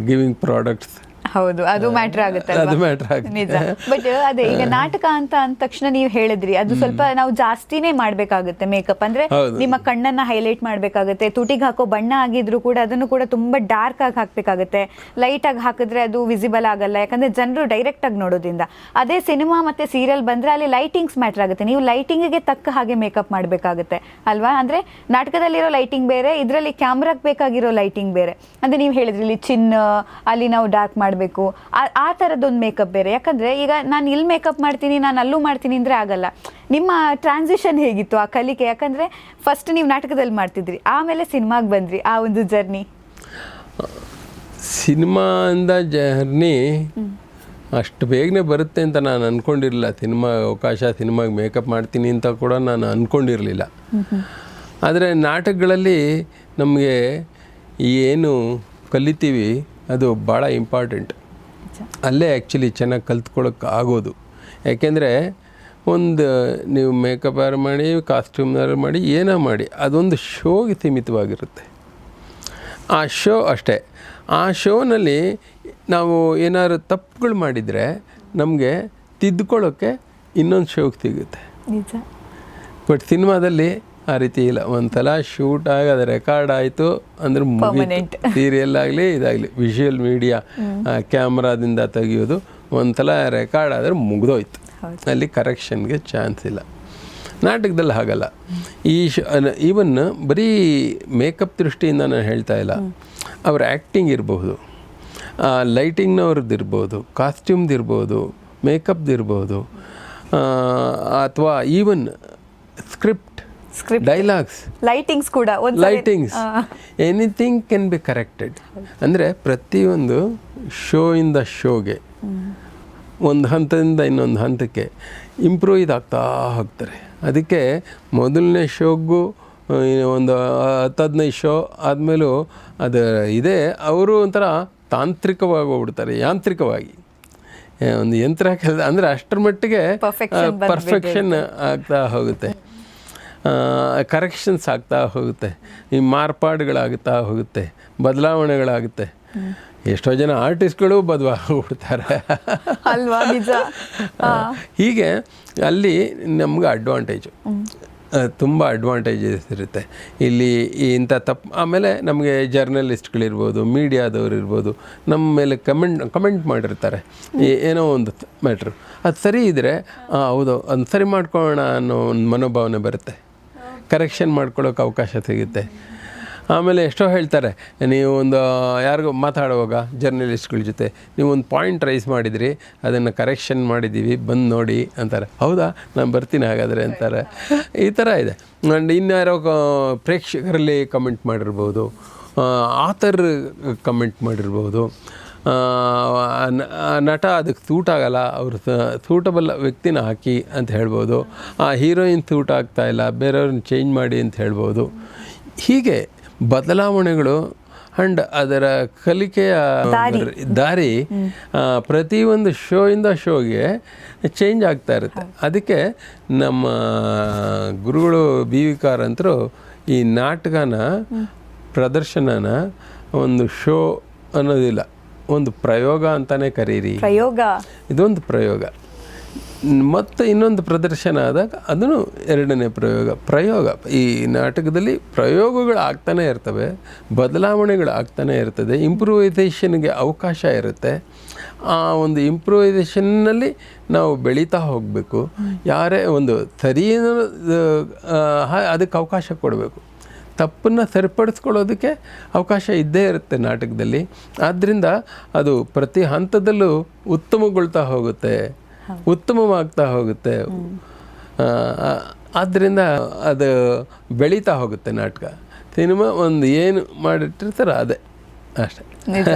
Speaker 2: giving products.
Speaker 1: ಹೌದು, ಅದು ಮ್ಯಾಟ್ರ್ ಆಗುತ್ತೆ,
Speaker 2: ಅದು ಮ್ಯಾಟ್ರ್ ಆಗುತ್ತೆ
Speaker 1: ನಿಜ. ಬಟ್ ಅದೇ ಈಗ ನಾಟಕ ಅಂತ ಅಂದ ತಕ್ಷಣ ನೀವು ಹೇಳಿದ್ರಿ, ಅದು ಸ್ವಲ್ಪ ನಾವು ಜಾಸ್ತಿನೇ ಮಾಡ್ಬೇಕಾಗುತ್ತೆ ಮೇಕಪ್. ಅಂದ್ರೆ ನಿಮ್ಮ ಕಣ್ಣನ್ನ ಹೈಲೈಟ್ ಮಾಡ್ಬೇಕಾಗುತ್ತೆ, ತುಟಿಗೆ ಹಾಕೋ ಬಣ್ಣ ಆಗಿದ್ರು ಕೂಡ ಅದನ್ನು ಕೂಡ ತುಂಬಾ ಡಾರ್ಕ್ ಆಗಿ ಹಾಕ್ಬೇಕಾಗುತ್ತೆ. ಲೈಟ್ ಆಗಿ ಹಾಕಿದ್ರೆ ಅದು ವಿಸಿಬಲ್ ಆಗಲ್ಲ, ಯಾಕಂದ್ರೆ ಜನರು ಡೈರೆಕ್ಟ್ ಆಗಿ ನೋಡೋದ್ರಿಂದ. ಅದೇ ಸಿನಿಮಾ ಮತ್ತೆ ಸೀರಿಯಲ್ ಬಂದ್ರೆ ಅಲ್ಲಿ ಲೈಟಿಂಗ್ಸ್ ಮ್ಯಾಟ್ರ್ ಆಗುತ್ತೆ. ನೀವು ಲೈಟಿಂಗ್ಗೆ ತಕ್ಕ ಹಾಗೆ ಮೇಕಪ್ ಮಾಡ್ಬೇಕಾಗುತ್ತೆ ಅಲ್ವಾ? ಅಂದ್ರೆ ನಾಟಕದಲ್ಲಿರೋ ಲೈಟಿಂಗ್ ಬೇರೆ, ಇದರಲ್ಲಿ ಕ್ಯಾಮ್ರಾಗ್ ಬೇಕಾಗಿರೋ ಲೈಟಿಂಗ್ ಬೇರೆ. ಅಂದ್ರೆ ನೀವು ಹೇಳಿದ್ರಿ ಇಲ್ಲಿ ಚಿನ್ನ ಅಲ್ಲಿ ನಾವು ಡಾರ್ಕ್ ಮಾಡಬೇಕು, ಆ ಥರದ್ದೊಂದು ಮೇಕಪ್ ಬೇರೆ. ಯಾಕಂದರೆ ಈಗ ನಾನು ಇಲ್ಲಿ ಮೇಕಪ್ ಮಾಡ್ತೀನಿ, ನಾನು ಅಲ್ಲೂ ಮಾಡ್ತೀನಿ ಅಂದರೆ ಆಗಲ್ಲ. ನಿಮ್ಮ ಟ್ರಾನ್ಸಿಷನ್ ಹೇಗಿತ್ತು ಆ ಕಲಿಕೆ? ಯಾಕಂದರೆ ಫಸ್ಟ್ ನೀವು ನಾಟಕದಲ್ಲಿ ಮಾಡ್ತಿದ್ರಿ, ಆಮೇಲೆ ಸಿನಿಮಾಗೆ ಬಂದ್ರಿ, ಆ ಒಂದು ಜರ್ನಿ.
Speaker 2: ಸಿನಿಮಾಯಿಂದ ಜರ್ನಿ ಅಷ್ಟು ಬೇಗನೆ ಬರುತ್ತೆ ಅಂತ ನಾನು ಅಂದ್ಕೊಂಡಿರಲಿಲ್ಲ. ಸಿನಿಮಾಗೆ ಮೇಕಪ್ ಮಾಡ್ತೀನಿ ಅಂತ ಕೂಡ ನಾನು ಅಂದ್ಕೊಂಡಿರಲಿಲ್ಲ. ಆದರೆ ನಾಟಕಗಳಲ್ಲಿ ನಮಗೆ ಏನು ಕಲಿತೀವಿ ಅದು ಭಾಳ ಇಂಪಾರ್ಟೆಂಟ್. ಅಲ್ಲೇ ಆ್ಯಕ್ಚುಲಿ ಚೆನ್ನಾಗಿ ಕಲ್ತ್ಕೊಳ್ಳೋಕೆ ಆಗೋದು. ಯಾಕೆಂದರೆ ಒಂದು ನೀವು ಮೇಕಪ್ ಯಾರು ಮಾಡಿ, ಕಾಸ್ಟ್ಯೂಮ್ನಾರು ಮಾಡಿ, ಏನೋ ಮಾಡಿ, ಅದೊಂದು ಶೋಗೆ ಸೀಮಿತವಾಗಿರುತ್ತೆ. ಆ ಶೋ ಅಷ್ಟೇ. ಆ ಶೋನಲ್ಲಿ ನಾವು ಏನಾದ್ರು ತಪ್ಪುಗಳು ಮಾಡಿದರೆ ನಮಗೆ ತಿದ್ದುಕೊಳ್ಳೋಕ್ಕೆ ಇನ್ನೊಂದು ಶೋಗೆ ಸಿಗುತ್ತೆ. ಬಟ್ ಸಿನಿಮಾದಲ್ಲಿ ಆ ರೀತಿ ಇಲ್ಲ. ಒಂದ್ಸಲ ಶೂಟ್ ಆಗಿ ಅದು ರೆಕಾರ್ಡ್ ಆಯಿತು ಅಂದರೆ ಮುಗೀತು. ಸೀರಿಯಲ್ ಆಗಲಿ ಇದಾಗಲಿ ವಿಷುವಲ್ ಮೀಡಿಯಾ ಕ್ಯಾಮ್ರಾದಿಂದ ತೆಗಿಯೋದು, ಒಂದ್ಸಲ ರೆಕಾರ್ಡ್ ಆದರೆ ಮುಗಿದೋಯ್ತು, ಅಲ್ಲಿ ಕರೆಕ್ಷನ್ಗೆ ಚಾನ್ಸ್ ಇಲ್ಲ. ನಾಟಕದಲ್ಲಿ ಹಾಗಲ್ಲ. ಈವನ್ ಬರೀ ಮೇಕಪ್ ದೃಷ್ಟಿಯಿಂದ ನಾನು ಹೇಳ್ತಾ ಇಲ್ಲ, ಅವ್ರ ಆ್ಯಕ್ಟಿಂಗ್ ಇರಬಹುದು, ಲೈಟಿಂಗ್ನವ್ರದ್ದು ಇರ್ಬೋದು, ಕಾಸ್ಟ್ಯೂಮ್ದು ಇರ್ಬೋದು, ಮೇಕಪ್ದು ಇರ್ಬೋದು, ಅಥವಾ ಈವನ್ ಸ್ಕ್ರಿಪ್ಟ್, ಡೈಲಾಗ್ಸ್,
Speaker 1: ಲೈಟಿಂಗ್ಸ್ ಕೂಡ,
Speaker 2: lightings, anything can be corrected. ಅಂದರೆ ಪ್ರತಿಯೊಂದು ಶೋಯಿಂದ ಶೋಗೆ, ಒಂದು ಹಂತದಿಂದ ಇನ್ನೊಂದು ಹಂತಕ್ಕೆ ಇಂಪ್ರೂವ್ ಇದಾಗ್ತಾ ಹೋಗ್ತಾರೆ. ಅದಕ್ಕೆ ಮೊದಲನೇ ಶೋಗೂ ಒಂದು 10-15 ಶೋ ಆದಮೇಲೂ ಅದು ಇದೆ, ಅವರು ಒಂಥರ ತಾಂತ್ರಿಕವಾಗಿ ಹೋಗ್ಬಿಡ್ತಾರೆ, ಯಾಂತ್ರಿಕವಾಗಿ ಒಂದು ಯಂತ್ರ ಕೆಲಸ. ಅಂದರೆ ಅಷ್ಟರ ಮಟ್ಟಿಗೆ ಪರ್ಫೆಕ್ಷನ್ ಆಗ್ತಾ ಹೋಗುತ್ತೆ, ಕರೆಕ್ಷನ್ಸ್ ಆಗ್ತಾ ಹೋಗುತ್ತೆ, ಈ ಮಾರ್ಪಾಡುಗಳಾಗುತ್ತಾ ಹೋಗುತ್ತೆ, ಬದಲಾವಣೆಗಳಾಗುತ್ತೆ. ಎಷ್ಟೋ ಜನ ಆರ್ಟಿಸ್ಟ್ಗಳು ಬದಲಾಗ್ಬಿಡ್ತಾರೆ
Speaker 1: ಅಲ್ವಾ? ನಿಜ.
Speaker 2: ಹೀಗೆ ಅಲ್ಲಿ ನಮ್ಗೆ ಅಡ್ವಾಂಟೇಜು, ತುಂಬ ಅಡ್ವಾಂಟೇಜಸ್ ಇರುತ್ತೆ ಇಲ್ಲಿ ಇಂಥ ತಪ್ಪು. ಆಮೇಲೆ ನಮಗೆ ಜರ್ನಲಿಸ್ಟ್ಗಳಿರ್ಬೋದು, ಮೀಡಿಯಾದವ್ರು ಇರ್ಬೋದು, ನಮ್ಮ ಮೇಲೆ ಕಮೆಂಟ್ ಮಾಡಿರ್ತಾರೆ ಏನೋ ಒಂದು ಮ್ಯಾಟ್ರು. ಅದು ಸರಿ ಇದ್ದರೆ ಹೌದು ಅದನ್ನು ಸರಿ ಮಾಡ್ಕೊಳ್ಳೋಣ ಅನ್ನೋ ಒಂದು ಮನೋಭಾವನೆ ಬರುತ್ತೆ, ಕರೆಕ್ಷನ್ ಮಾಡ್ಕೊಳ್ಳೋಕೆ ಅವಕಾಶ ಸಿಗುತ್ತೆ. ಆಮೇಲೆ ಎಷ್ಟೋ ಹೇಳ್ತಾರೆ, ನೀವು ಒಂದು ಯಾರಿಗೋ ಮಾತಾಡುವಾಗ ಜರ್ನಲಿಸ್ಟ್ಗಳ ಜೊತೆ ನೀವು ಒಂದು ಪಾಯಿಂಟ್ ರೈಸ್ ಮಾಡಿದಿರಿ, ಅದನ್ನು ಕರೆಕ್ಷನ್ ಮಾಡಿದ್ದೀವಿ, ಬಂದು ನೋಡಿ ಅಂತಾರೆ. ಹೌದಾ, ನಾನು ಬರ್ತೀನಿ ಹಾಗಾದರೆ ಅಂತಾರೆ. ಈ ಥರ ಇದೆ. ಆ್ಯಂಡ್ ಇನ್ಯಾರೋ ಪ್ರೇಕ್ಷಕರಲ್ಲಿ ಕಮೆಂಟ್ ಮಾಡಿರ್ಬೋದು, ಆಥರ್ ಕಮೆಂಟ್ ಮಾಡಿರ್ಬೋದು, ನಟ ಅದಕ್ಕೆ ಸೂಟ್ ಆಗಲ್ಲ, ಅವರು ಸೂಟಬಲ್ ವ್ಯಕ್ತಿನ ಹಾಕಿ ಅಂತ ಹೇಳ್ಬೋದು, ಆ ಹೀರೋಯಿನ್ ಸೂಟ್ ಆಗ್ತಾಯಿಲ್ಲ, ಬೇರೆಯವ್ರನ್ನ ಚೇಂಜ್ ಮಾಡಿ ಅಂತ ಹೇಳ್ಬೋದು. ಹೀಗೆ ಬದಲಾವಣೆಗಳು ಆ್ಯಂಡ್ ಅದರ ಕಲಿಕೆಯ ದಾರಿ ಪ್ರತಿಯೊಂದು ಶೋಯಿಂದ ಶೋಗೆ ಚೇಂಜ್ ಆಗ್ತಾ ಇರುತ್ತೆ. ಅದಕ್ಕೆ ನಮ್ಮ ಗುರುಗಳು BV ಕಾರಂತರು ಈ ನಾಟಕನ ಪ್ರದರ್ಶನನ ಒಂದು ಶೋ ಅನ್ನೋದಿಲ್ಲ, ಒಂದು ಪ್ರಯೋಗ ಅಂತಲೇ ಕರೀರಿ.
Speaker 1: ಪ್ರಯೋಗ,
Speaker 2: ಇದೊಂದು ಪ್ರಯೋಗ. ಮತ್ತು ಇನ್ನೊಂದು ಪ್ರದರ್ಶನ ಆದಾಗ ಅದನ್ನು ಎರಡನೇ ಪ್ರಯೋಗ. ಈ ನಾಟಕದಲ್ಲಿ ಪ್ರಯೋಗಗಳು ಆಗ್ತಾನೆ ಇರ್ತವೆ, ಬದಲಾವಣೆಗಳು ಆಗ್ತಾನೆ ಇರ್ತದೆ, ಇಂಪ್ರೂವೈಸೇಷನ್ಗೆ ಅವಕಾಶ ಇರುತ್ತೆ. ಆ ಒಂದು ಇಂಪ್ರೂವೈಸೇಷನ್ನಲ್ಲಿ ನಾವು ಬೆಳೀತಾ ಹೋಗಬೇಕು. ಯಾರೇ ಒಂದು ಅದಕ್ಕೆ ಅವಕಾಶ ಕೊಡಬೇಕು, ತಪ್ಪನ್ನು ಸರಿಪಡಿಸ್ಕೊಳ್ಳೋದಕ್ಕೆ ಅವಕಾಶ ಇದ್ದೇ ಇರುತ್ತೆ ನಾಟಕದಲ್ಲಿ. ಆದ್ದರಿಂದ ಅದು ಪ್ರತಿ ಹಂತದಲ್ಲೂ ಉತ್ತಮಗೊಳ್ತಾ ಹೋಗುತ್ತೆ, ಉತ್ತಮವಾಗ್ತಾ ಹೋಗುತ್ತೆ. ಆದ್ದರಿಂದ ಅದು ಬೆಳೀತಾ ಹೋಗುತ್ತೆ ನಾಟಕ. ಸಿನಿಮಾ ಒಂದು ಏನು ಮಾಡಿಟ್ಟಿರ್ತಾರೋ ಅದೇ ಅಷ್ಟೇ.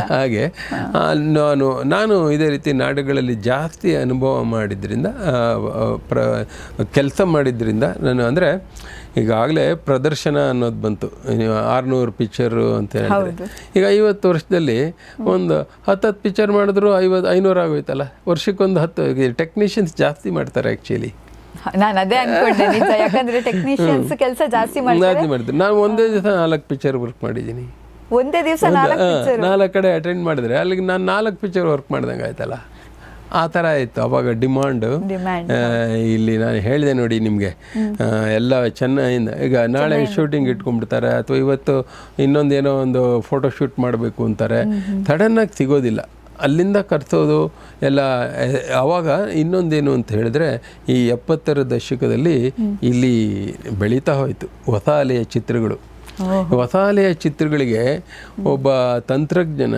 Speaker 2: ಹಾಗೆ ನಾನು ಇದೇ ರೀತಿ ನಾಟಕಗಳಲ್ಲಿ ಜಾಸ್ತಿ ಅನುಭವ ಮಾಡಿದ್ರಿಂದ, ಕೆಲಸ ಮಾಡಿದ್ರಿಂದ ನಾನು ಅಂದರೆ ಈಗಾಗಲೇ ಪ್ರದರ್ಶನ ಅನ್ನೋದು ಬಂತು, 600 ಪಿಕ್ಚರು ಅಂತ ಹೇಳಿದ್ರೆ. ಈಗ 50 ವರ್ಷದಲ್ಲಿ ಒಂದು 10 ಪಿಕ್ಚರ್ ಮಾಡಿದ್ರು 500 ಆಗೋಯ್ತಲ್ಲ. ವರ್ಷಕ್ಕೊಂದು 10 ಟೆಕ್ನಿಷಿಯನ್ಸ್ ಜಾಸ್ತಿ ಮಾಡ್ತಾರೆ ಆ್ಯಕ್ಚುಲಿ.
Speaker 1: ನಾನು ಅದೇ ಅನ್ಕೊಂಡೆ ನಿಜ, ಯಾಕಂದ್ರೆ ಟೆಕ್ನಿಷಿಯನ್ಸ್ ಕೆಲಸ ಜಾಸ್ತಿ
Speaker 2: ಮಾಡ್ತಾರೆ. ನಾನು ಒಂದೇ ದಿವಸ 4 ಪಿಕ್ಚರ್ ವರ್ಕ್ ಮಾಡಿದ್ದೀನಿ.
Speaker 1: ಒಂದೇ ದಿವಸ
Speaker 2: 4 ಕಡೆ ಅಟೆಂಡ್ ಮಾಡಿದ್ರೆ ಅಲ್ಲಿಗೆ ನಾನು 4 ಪಿಕ್ಚರ್ ವರ್ಕ್ ಮಾಡ್ದಂಗೆ ಆಯ್ತಲ್ಲ. ಆ ಥರ ಇತ್ತು ಅವಾಗ ಡಿಮಾಂಡು. ಇಲ್ಲಿ ನಾನು ಹೇಳಿದೆ ನೋಡಿ ನಿಮಗೆ, ಎಲ್ಲ ಚೆನ್ನಾಗಿಂದ ಈಗ ನಾಳೆ ಶೂಟಿಂಗ್ ಇಟ್ಕೊಂಡ್ಬಿಡ್ತಾರೆ, ಅಥವಾ ಇವತ್ತು ಇನ್ನೊಂದೇನೋ ಒಂದು ಫೋಟೋ ಶೂಟ್ ಮಾಡಬೇಕು ಅಂತಾರೆ, ಸಡನ್ನಾಗಿ ಸಿಗೋದಿಲ್ಲ. ಅಲ್ಲಿಂದ ಕರೆಸೋದು ಎಲ್ಲ. ಆವಾಗ ಇನ್ನೊಂದೇನು ಅಂತ ಹೇಳಿದ್ರೆ, ಈ 70ರ ದಶಕದಲ್ಲಿ ಇಲ್ಲಿ ಬೆಳೀತಾ ಹೋಯಿತು ಹೊಸ ಅಲೆಯ ಚಿತ್ರಗಳು. ಹೊಸ ಅಲೆಯ ಚಿತ್ರಗಳಿಗೆ ಒಬ್ಬ ತಂತ್ರಜ್ಞನ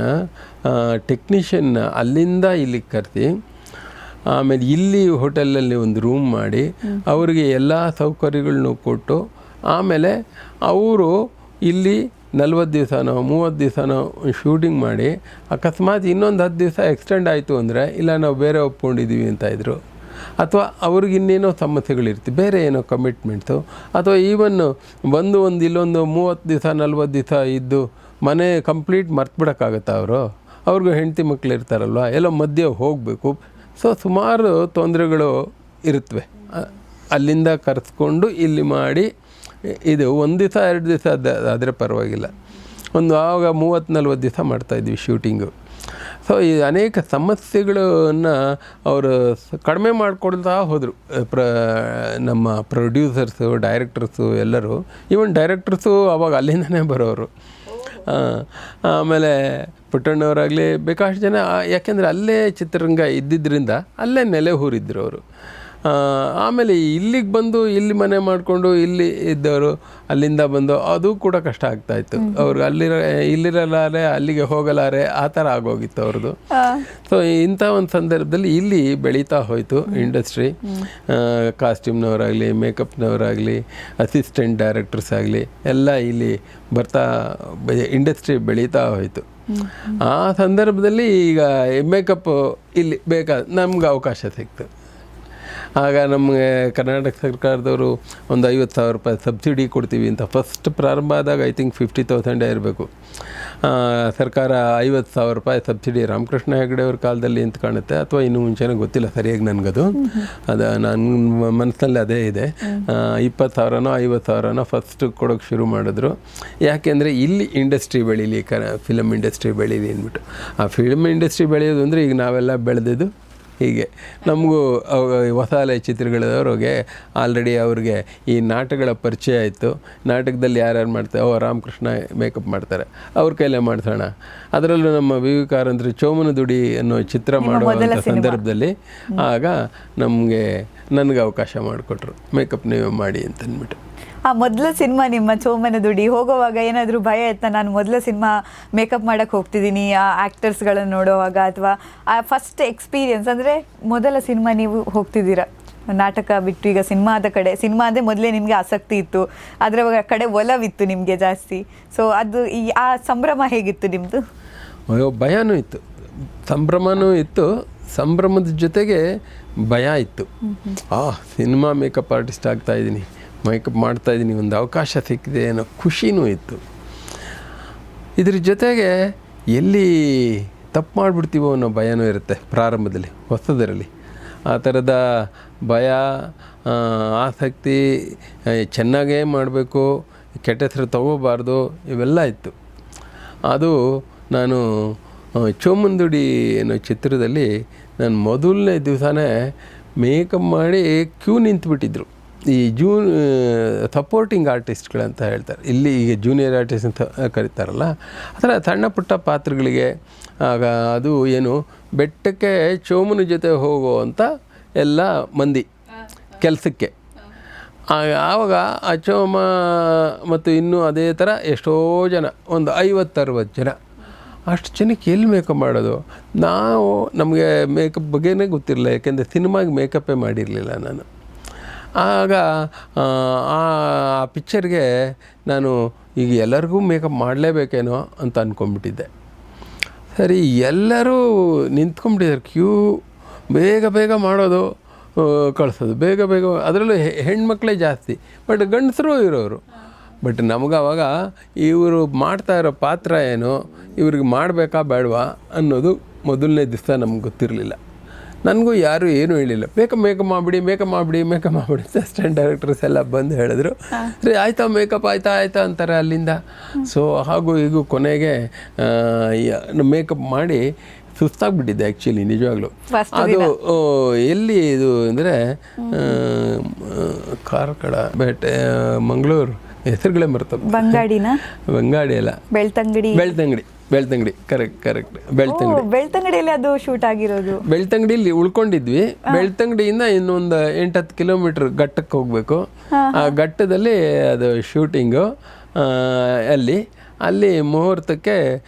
Speaker 2: ಟೆಕ್ನಿಷಿಯನ್ನ ಅಲ್ಲಿಂದ ಇಲ್ಲಿಗೆ ಕರೆಸಿ, ಆಮೇಲೆ ಇಲ್ಲಿ ಹೋಟೆಲಲ್ಲಿ ಒಂದು ರೂಮ್ ಮಾಡಿ ಅವರಿಗೆ ಎಲ್ಲ ಸೌಕರ್ಯಗಳನ್ನೂ ಕೊಟ್ಟು, ಆಮೇಲೆ ಅವರು ಇಲ್ಲಿ 40 ದಿವಸನೋ 30 ದಿವಸನೋ ಶೂಟಿಂಗ್ ಮಾಡಿ, ಅಕಸ್ಮಾತ್ ಇನ್ನೊಂದು 10 ದಿವಸ ಎಕ್ಸ್ಟೆಂಡ್ ಆಯಿತು ಅಂದರೆ, ಇಲ್ಲ ನಾವು ಬೇರೆ ಒಪ್ಕೊಂಡಿದ್ದೀವಿ ಅಂತ ಇದ್ದರು, ಅಥವಾ ಅವ್ರಿಗೆ ಇನ್ನೇನೋ ಸಮಸ್ಯೆಗಳಿರ್ತೀವಿ, ಬೇರೆ ಏನೋ ಕಮಿಟ್ಮೆಂಟ್ಸು, ಅಥವಾ ಈವನ್ನು ಒಂದು ಇಲ್ಲೊಂದು 30 ದಿವಸ 40 ದಿವಸ ಇದ್ದು ಮನೆ ಕಂಪ್ಲೀಟ್ ಮರ್ತುಬಿಡೋಕ್ಕಾಗತ್ತಾ ಅವ್ರಿಗೂ ಹೆಂಡತಿ ಮಕ್ಕಳು ಇರ್ತಾರಲ್ವ, ಎಲ್ಲೋ ಮಧ್ಯೆ ಹೋಗಬೇಕು. ಸೊ ಸುಮಾರು ತೊಂದರೆಗಳು ಇರುತ್ತವೆ. ಅಲ್ಲಿಂದ ಕರೆಸ್ಕೊಂಡು ಇಲ್ಲಿ ಮಾಡಿ, ಇದು 1 ದಿವಸ 2 ದಿವಸ ಆದರೆ ಪರವಾಗಿಲ್ಲ, ಆವಾಗ 30-40 ದಿವಸ ಮಾಡ್ತಾಯಿದ್ವಿ ಶೂಟಿಂಗು. ಸೊ ಈ ಅನೇಕ ಸಮಸ್ಯೆಗಳನ್ನು ಅವರು ಕಡಿಮೆ ಮಾಡಿಕೊಡ್ತಾ ಹೋದರು. ನಮ್ಮ ಪ್ರೊಡ್ಯೂಸರ್ಸು, ಡೈರೆಕ್ಟರ್ಸು ಎಲ್ಲರೂ, ಈವನ್ ಡೈರೆಕ್ಟರ್ಸು ಅವಾಗ ಅಲ್ಲಿಂದನೇ ಬರೋರು. ಆಮೇಲೆ ಪುಟ್ಟಣ್ಣವರಾಗಲಿ ಬೇಕಾಷ್ಟು ಜನ, ಯಾಕೆಂದರೆ ಅಲ್ಲೇ ಚಿತ್ರರಂಗ ಇದ್ದಿದ್ದರಿಂದ ಅಲ್ಲೇ ನೆಲೆ ಊರಿದ್ರು ಅವರು. ಆಮೇಲೆ ಇಲ್ಲಿಗೆ ಬಂದು ಇಲ್ಲಿ ಮನೆ ಮಾಡಿಕೊಂಡು ಇಲ್ಲಿ ಇದ್ದವರು ಅಲ್ಲಿಂದ ಬಂದು ಅದು ಕೂಡ ಕಷ್ಟ ಆಗ್ತಾಯಿತ್ತು ಅವ್ರಿಗೆ. ಇಲ್ಲಿರಲಾರೆ ಅಲ್ಲಿಗೆ ಹೋಗಲಾರೆ ಆ ಥರ ಆಗೋಗಿತ್ತು ಅವ್ರದ್ದು. ಸೊ ಇಂಥ ಒಂದು ಸಂದರ್ಭದಲ್ಲಿ ಇಲ್ಲಿ ಬೆಳೀತಾ ಹೋಯಿತು ಇಂಡಸ್ಟ್ರಿ. ಕಾಸ್ಟ್ಯೂಮ್ನವರಾಗಲಿ, ಮೇಕಪ್ನವರಾಗಲಿ, ಅಸಿಸ್ಟೆಂಟ್ ಡೈರೆಕ್ಟರ್ಸ್ ಆಗಲಿ ಎಲ್ಲ ಇಲ್ಲಿ ಬರ್ತಾ ಇಂಡಸ್ಟ್ರಿ ಬೆಳೀತಾ ಹೋಯಿತು. ಆ ಸಂದರ್ಭದಲ್ಲಿ ಈಗ ಮೇಕಪ್ ಇಲ್ಲಿ ನಮ್ಗೆ ಅವಕಾಶ ಸಿಕ್ತು. ಆಗ ನಮಗೆ ಕರ್ನಾಟಕ ಸರ್ಕಾರದವರು ಒಂದು 50,000 ರೂಪಾಯಿ ಸಬ್ಸಿಡಿ ಕೊಡ್ತೀವಿ ಅಂತ ಫಸ್ಟ್ ಪ್ರಾರಂಭ ಆದಾಗ ಐ ಥಿಂಕ್ 50,000 ಇರಬೇಕು. ಸರ್ಕಾರ 50,000 ರೂಪಾಯಿ ಸಬ್ಸಿಡಿ ರಾಮಕೃಷ್ಣ ಹೆಗಡೆ ಅವ್ರ ಕಾಲದಲ್ಲಿ ಅಂತ ಕಾಣುತ್ತೆ, ಅಥವಾ ಇನ್ನೂ ಮುಂಚೆನೇ ಗೊತ್ತಿಲ್ಲ ಸರಿಯಾಗಿ ನನಗದು. ನನ್ನ ಮನಸ್ಸಿನಲ್ಲಿ ಅದೇ ಇದೆ. 20,000ನೋ 50,000ನೋ ಫಸ್ಟ್ ಕೊಡೋಕ್ಕೆ ಶುರು ಮಾಡಿದ್ರು. ಯಾಕೆಂದರೆ ಇಲ್ಲಿ ಇಂಡಸ್ಟ್ರಿ ಬೆಳೀಲಿ, ಫಿಲಮ್ ಇಂಡಸ್ಟ್ರಿ ಬೆಳೀಲಿ ಅಂದ್ಬಿಟ್ಟು. ಆ ಫಿಲ್ಮ್ ಇಂಡಸ್ಟ್ರಿ ಬೆಳೆಯೋದು ಅಂದರೆ ಈಗ ನಾವೆಲ್ಲ ಬೆಳೆದಿದ್ದು ಹೀಗೆ. ನಮಗೂ ಹೊಸ ಅಲೆ ಚಿತ್ರಗಳವ್ರಿಗೆ ಆಲ್ರೆಡಿ ಅವ್ರಿಗೆ ಈ ನಾಟಕಗಳ ಪರಿಚಯ ಆಯಿತು. ನಾಟಕದಲ್ಲಿ ಯಾರ್ಯಾರು ಮಾಡ್ತಾರೆ, ರಾಮಕೃಷ್ಣ ಮೇಕಪ್ ಮಾಡ್ತಾರೆ, ಅವ್ರ ಕೈಲೇ ಮಾಡಿಸೋಣ. ಅದರಲ್ಲೂ ನಮ್ಮ ವಿ.ವಿ. ಕಾರಂತರು ಚೋಮನದುಡಿ ಅನ್ನೋ ಚಿತ್ರ ಮಾಡುವಂಥ ಸಂದರ್ಭದಲ್ಲಿ ಆಗ ನನಗೆ ಅವಕಾಶ ಮಾಡಿಕೊಟ್ರು, ಮೇಕಪ್ ನೀವೇ ಮಾಡಿ ಅಂತಂದ್ಬಿಟ್ಟು.
Speaker 1: ಆ ಮೊದಲ ಸಿನಿಮಾ ನಿಮ್ಮ ಚೋಮನದುಡಿ ಹೋಗೋವಾಗ ಏನಾದರೂ ಭಯ ಇತ್ತಾ? ನಾನು ಮೊದಲ ಸಿನಿಮಾ ಮೇಕಪ್ ಮಾಡೋಕ್ಕೆ ಹೋಗ್ತಿದ್ದೀನಿ ಆ ಆ್ಯಕ್ಟರ್ಸ್ಗಳನ್ನು ನೋಡೋವಾಗ, ಅಥವಾ ಆ ಫಸ್ಟ್ ಎಕ್ಸ್ಪೀರಿಯನ್ಸ್ ಅಂದರೆ ಮೊದಲ ಸಿನಿಮಾ ನೀವು ಹೋಗ್ತಿದ್ದೀರಾ ನಾಟಕ ಬಿಟ್ಟು ಈಗ ಸಿನಿಮಾ ಅಂದರೆ ಮೊದಲೇ ನಿಮಗೆ ಆಸಕ್ತಿ ಇತ್ತು, ಅದರ ಕಡೆ ಒಲವಿತ್ತು ನಿಮಗೆ ಜಾಸ್ತಿ. ಸೊ ಅದು ಆ ಸಂಭ್ರಮ ಹೇಗಿತ್ತು ನಿಮ್ಮದು?
Speaker 2: ಭಯನೂ ಇತ್ತು, ಸಂಭ್ರಮನೂ ಇತ್ತು. ಸಂಭ್ರಮದ ಜೊತೆಗೆ ಭಯ ಇತ್ತು. ಸಿನಿಮಾ ಮೇಕಪ್ ಆರ್ಟಿಸ್ಟ್ ಆಗ್ತಾಯಿದ್ದೀನಿ, ಮೇಕಪ್ ಮಾಡ್ತಾಯಿದ್ದೀನಿ, ಒಂದು ಅವಕಾಶ ಸಿಕ್ಕಿದೆ ಅನ್ನೋ ಖುಷಿನೂ ಇತ್ತು. ಇದ್ರ ಜೊತೆಗೆ ಎಲ್ಲಿ ತಪ್ಪು ಮಾಡಿಬಿಡ್ತೀವೋ ಅನ್ನೋ ಭಯನೂ ಇರುತ್ತೆ ಪ್ರಾರಂಭದಲ್ಲಿ, ಹೊಸದರಲ್ಲಿ. ಆ ಥರದ ಭಯ, ಆಸಕ್ತಿ, ಚೆನ್ನಾಗೇ ಮಾಡಬೇಕು, ಕೆಟ್ಟ ಹೆಸರು ತಗೋಬಾರ್ದು, ಇವೆಲ್ಲ ಇತ್ತು. ಅದು ನಾನು ಚೋಮನದುಡಿ ಅನ್ನೋ ಚಿತ್ರದಲ್ಲಿ ನಾನು ಮೊದಲನೇ ದಿವಸನೇ ಮೇಕಪ್ ಮಾಡಿ ಕ್ಯೂ ನಿಂತುಬಿಟ್ಟಿದ್ರು. ಈ ಸಪೋರ್ಟಿಂಗ್ ಆರ್ಟಿಸ್ಟ್ಗಳಂತ ಹೇಳ್ತಾರೆ, ಇಲ್ಲಿ ಈಗ ಜೂನಿಯರ್ ಆರ್ಟಿಸ್ಟ್ ಅಂತ ಕರೀತಾರಲ್ಲ, ಆ ಥರ ಸಣ್ಣ ಪುಟ್ಟ ಪಾತ್ರಗಳಿಗೆ. ಆಗ ಅದು ಏನು ಬೆಟ್ಟಕ್ಕೆ ಚೋಮನ ಜೊತೆ ಹೋಗುವಂಥ ಎಲ್ಲ ಮಂದಿ ಕೆಲಸಕ್ಕೆ. ಆವಾಗ ಆ ಚೋಮ ಮತ್ತು ಇನ್ನೂ ಅದೇ ಥರ ಎಷ್ಟೋ ಜನ, ಒಂದು 50-60 ಜನ. ಅಷ್ಟು ಜನಕ್ಕೆ ಎಲ್ಲಿ ಮೇಕಪ್ ಮಾಡೋದು? ನಮಗೆ ಮೇಕಪ್ ಬಗ್ಗೆನೇ ಗೊತ್ತಿರಲಿಲ್ಲ, ಯಾಕೆಂದರೆ ಸಿನಿಮಾಗೆ ಮೇಕಪ್ಪೇ ಮಾಡಿರಲಿಲ್ಲ ನಾನು. ಆಗ ಆ ಪಿಕ್ಚರ್ಗೆ ನಾನು ಈಗ ಎಲ್ಲರಿಗೂ ಮೇಕಪ್ ಮಾಡಲೇಬೇಕೇನೋ ಅಂತ ಅಂದ್ಕೊಂಡ್ಬಿಟ್ಟಿದ್ದೆ. ಸರಿ, ಎಲ್ಲರೂ ನಿಂತ್ಕೊಂಡ್ಬಿಟ್ಟಿದ್ದಾರೆ, ಕ್ಯೂ ಬೇಗ ಬೇಗ ಮಾಡೋದು, ಕಳಿಸೋದು ಬೇಗ ಬೇಗ. ಅದರಲ್ಲೂ ಹೆಣ್ಮಕ್ಳೇ ಜಾಸ್ತಿ, ಬಟ್ ಗಂಡಸರು ಇರೋರು. ಬಟ್ ನಮಗವಾಗ ಇವರು ಮಾಡ್ತಾ ಇರೋ ಪಾತ್ರ ಏನು, ಇವ್ರಿಗೆ ಮಾಡಬೇಕಾ ಬೇಡವಾ ಅನ್ನೋದು ಮೊದಲನೇ ದಿವಸ ನಮ್ಗೆ ಗೊತ್ತಿರಲಿಲ್ಲ. ನನಗೂ ಯಾರೂ ಏನೂ ಹೇಳಿಲ್ಲ. ಮೇಕಪ್ ಮಾಡಿಬಿಡಿ ಅಸಿಸ್ಟೆಂಟ್ ಡೈರೆಕ್ಟರ್ಸ್ ಎಲ್ಲ ಬಂದು ಹೇಳಿದ್ರು, ಸರಿ ಆಯಿತಾ ಮೇಕಪ್ ಆಯಿತಾ ಅಂತಾರೆ ಅಲ್ಲಿಂದ. ಸೊ ಹಾಗೂ ಈಗ ಕೊನೆಗೆ ಮೇಕಪ್ ಮಾಡಿ ಸುಸ್ತಾಗ್ಬಿಟ್ಟಿದ್ದೆ ಆ್ಯಕ್ಚುಲಿ, ನಿಜವಾಗ್ಲೂ. ಅದು ಎಲ್ಲಿ ಇದು ಅಂದರೆ ಕಾರ್ಕಳ, ಬೇಟೆ, ಮಂಗಳೂರು, ಹೆಸರುಗಳೇ ಮರ್ತವೆ. ಬಂಗಾಡಿ ಅಲ್ಲ, ಬೆಳ್ತಂಗಡಿ ಕರೆಕ್ಟ್.
Speaker 1: ಬೆಳ್ತಂಗಡಿಯಲ್ಲಿ ಅದು ಶೂಟ್ ಆಗಿರೋದು.
Speaker 2: ಬೆಳ್ತಂಗಡಿಯಲ್ಲಿ ಉಳ್ಕೊಂಡಿದ್ವಿ. ಬೆಳ್ತಂಗಡಿಯಿಂದ ಇನ್ನೊಂದು 8-10 ಕಿಲೋಮೀಟ್ರ್ ಘಟ್ಟಕ್ಕೆ ಹೋಗಬೇಕು. ಆ ಘಟ್ಟದಲ್ಲಿ ಅದು ಶೂಟಿಂಗು. ಅಲ್ಲಿ ಮುಹೂರ್ತಕ್ಕೆ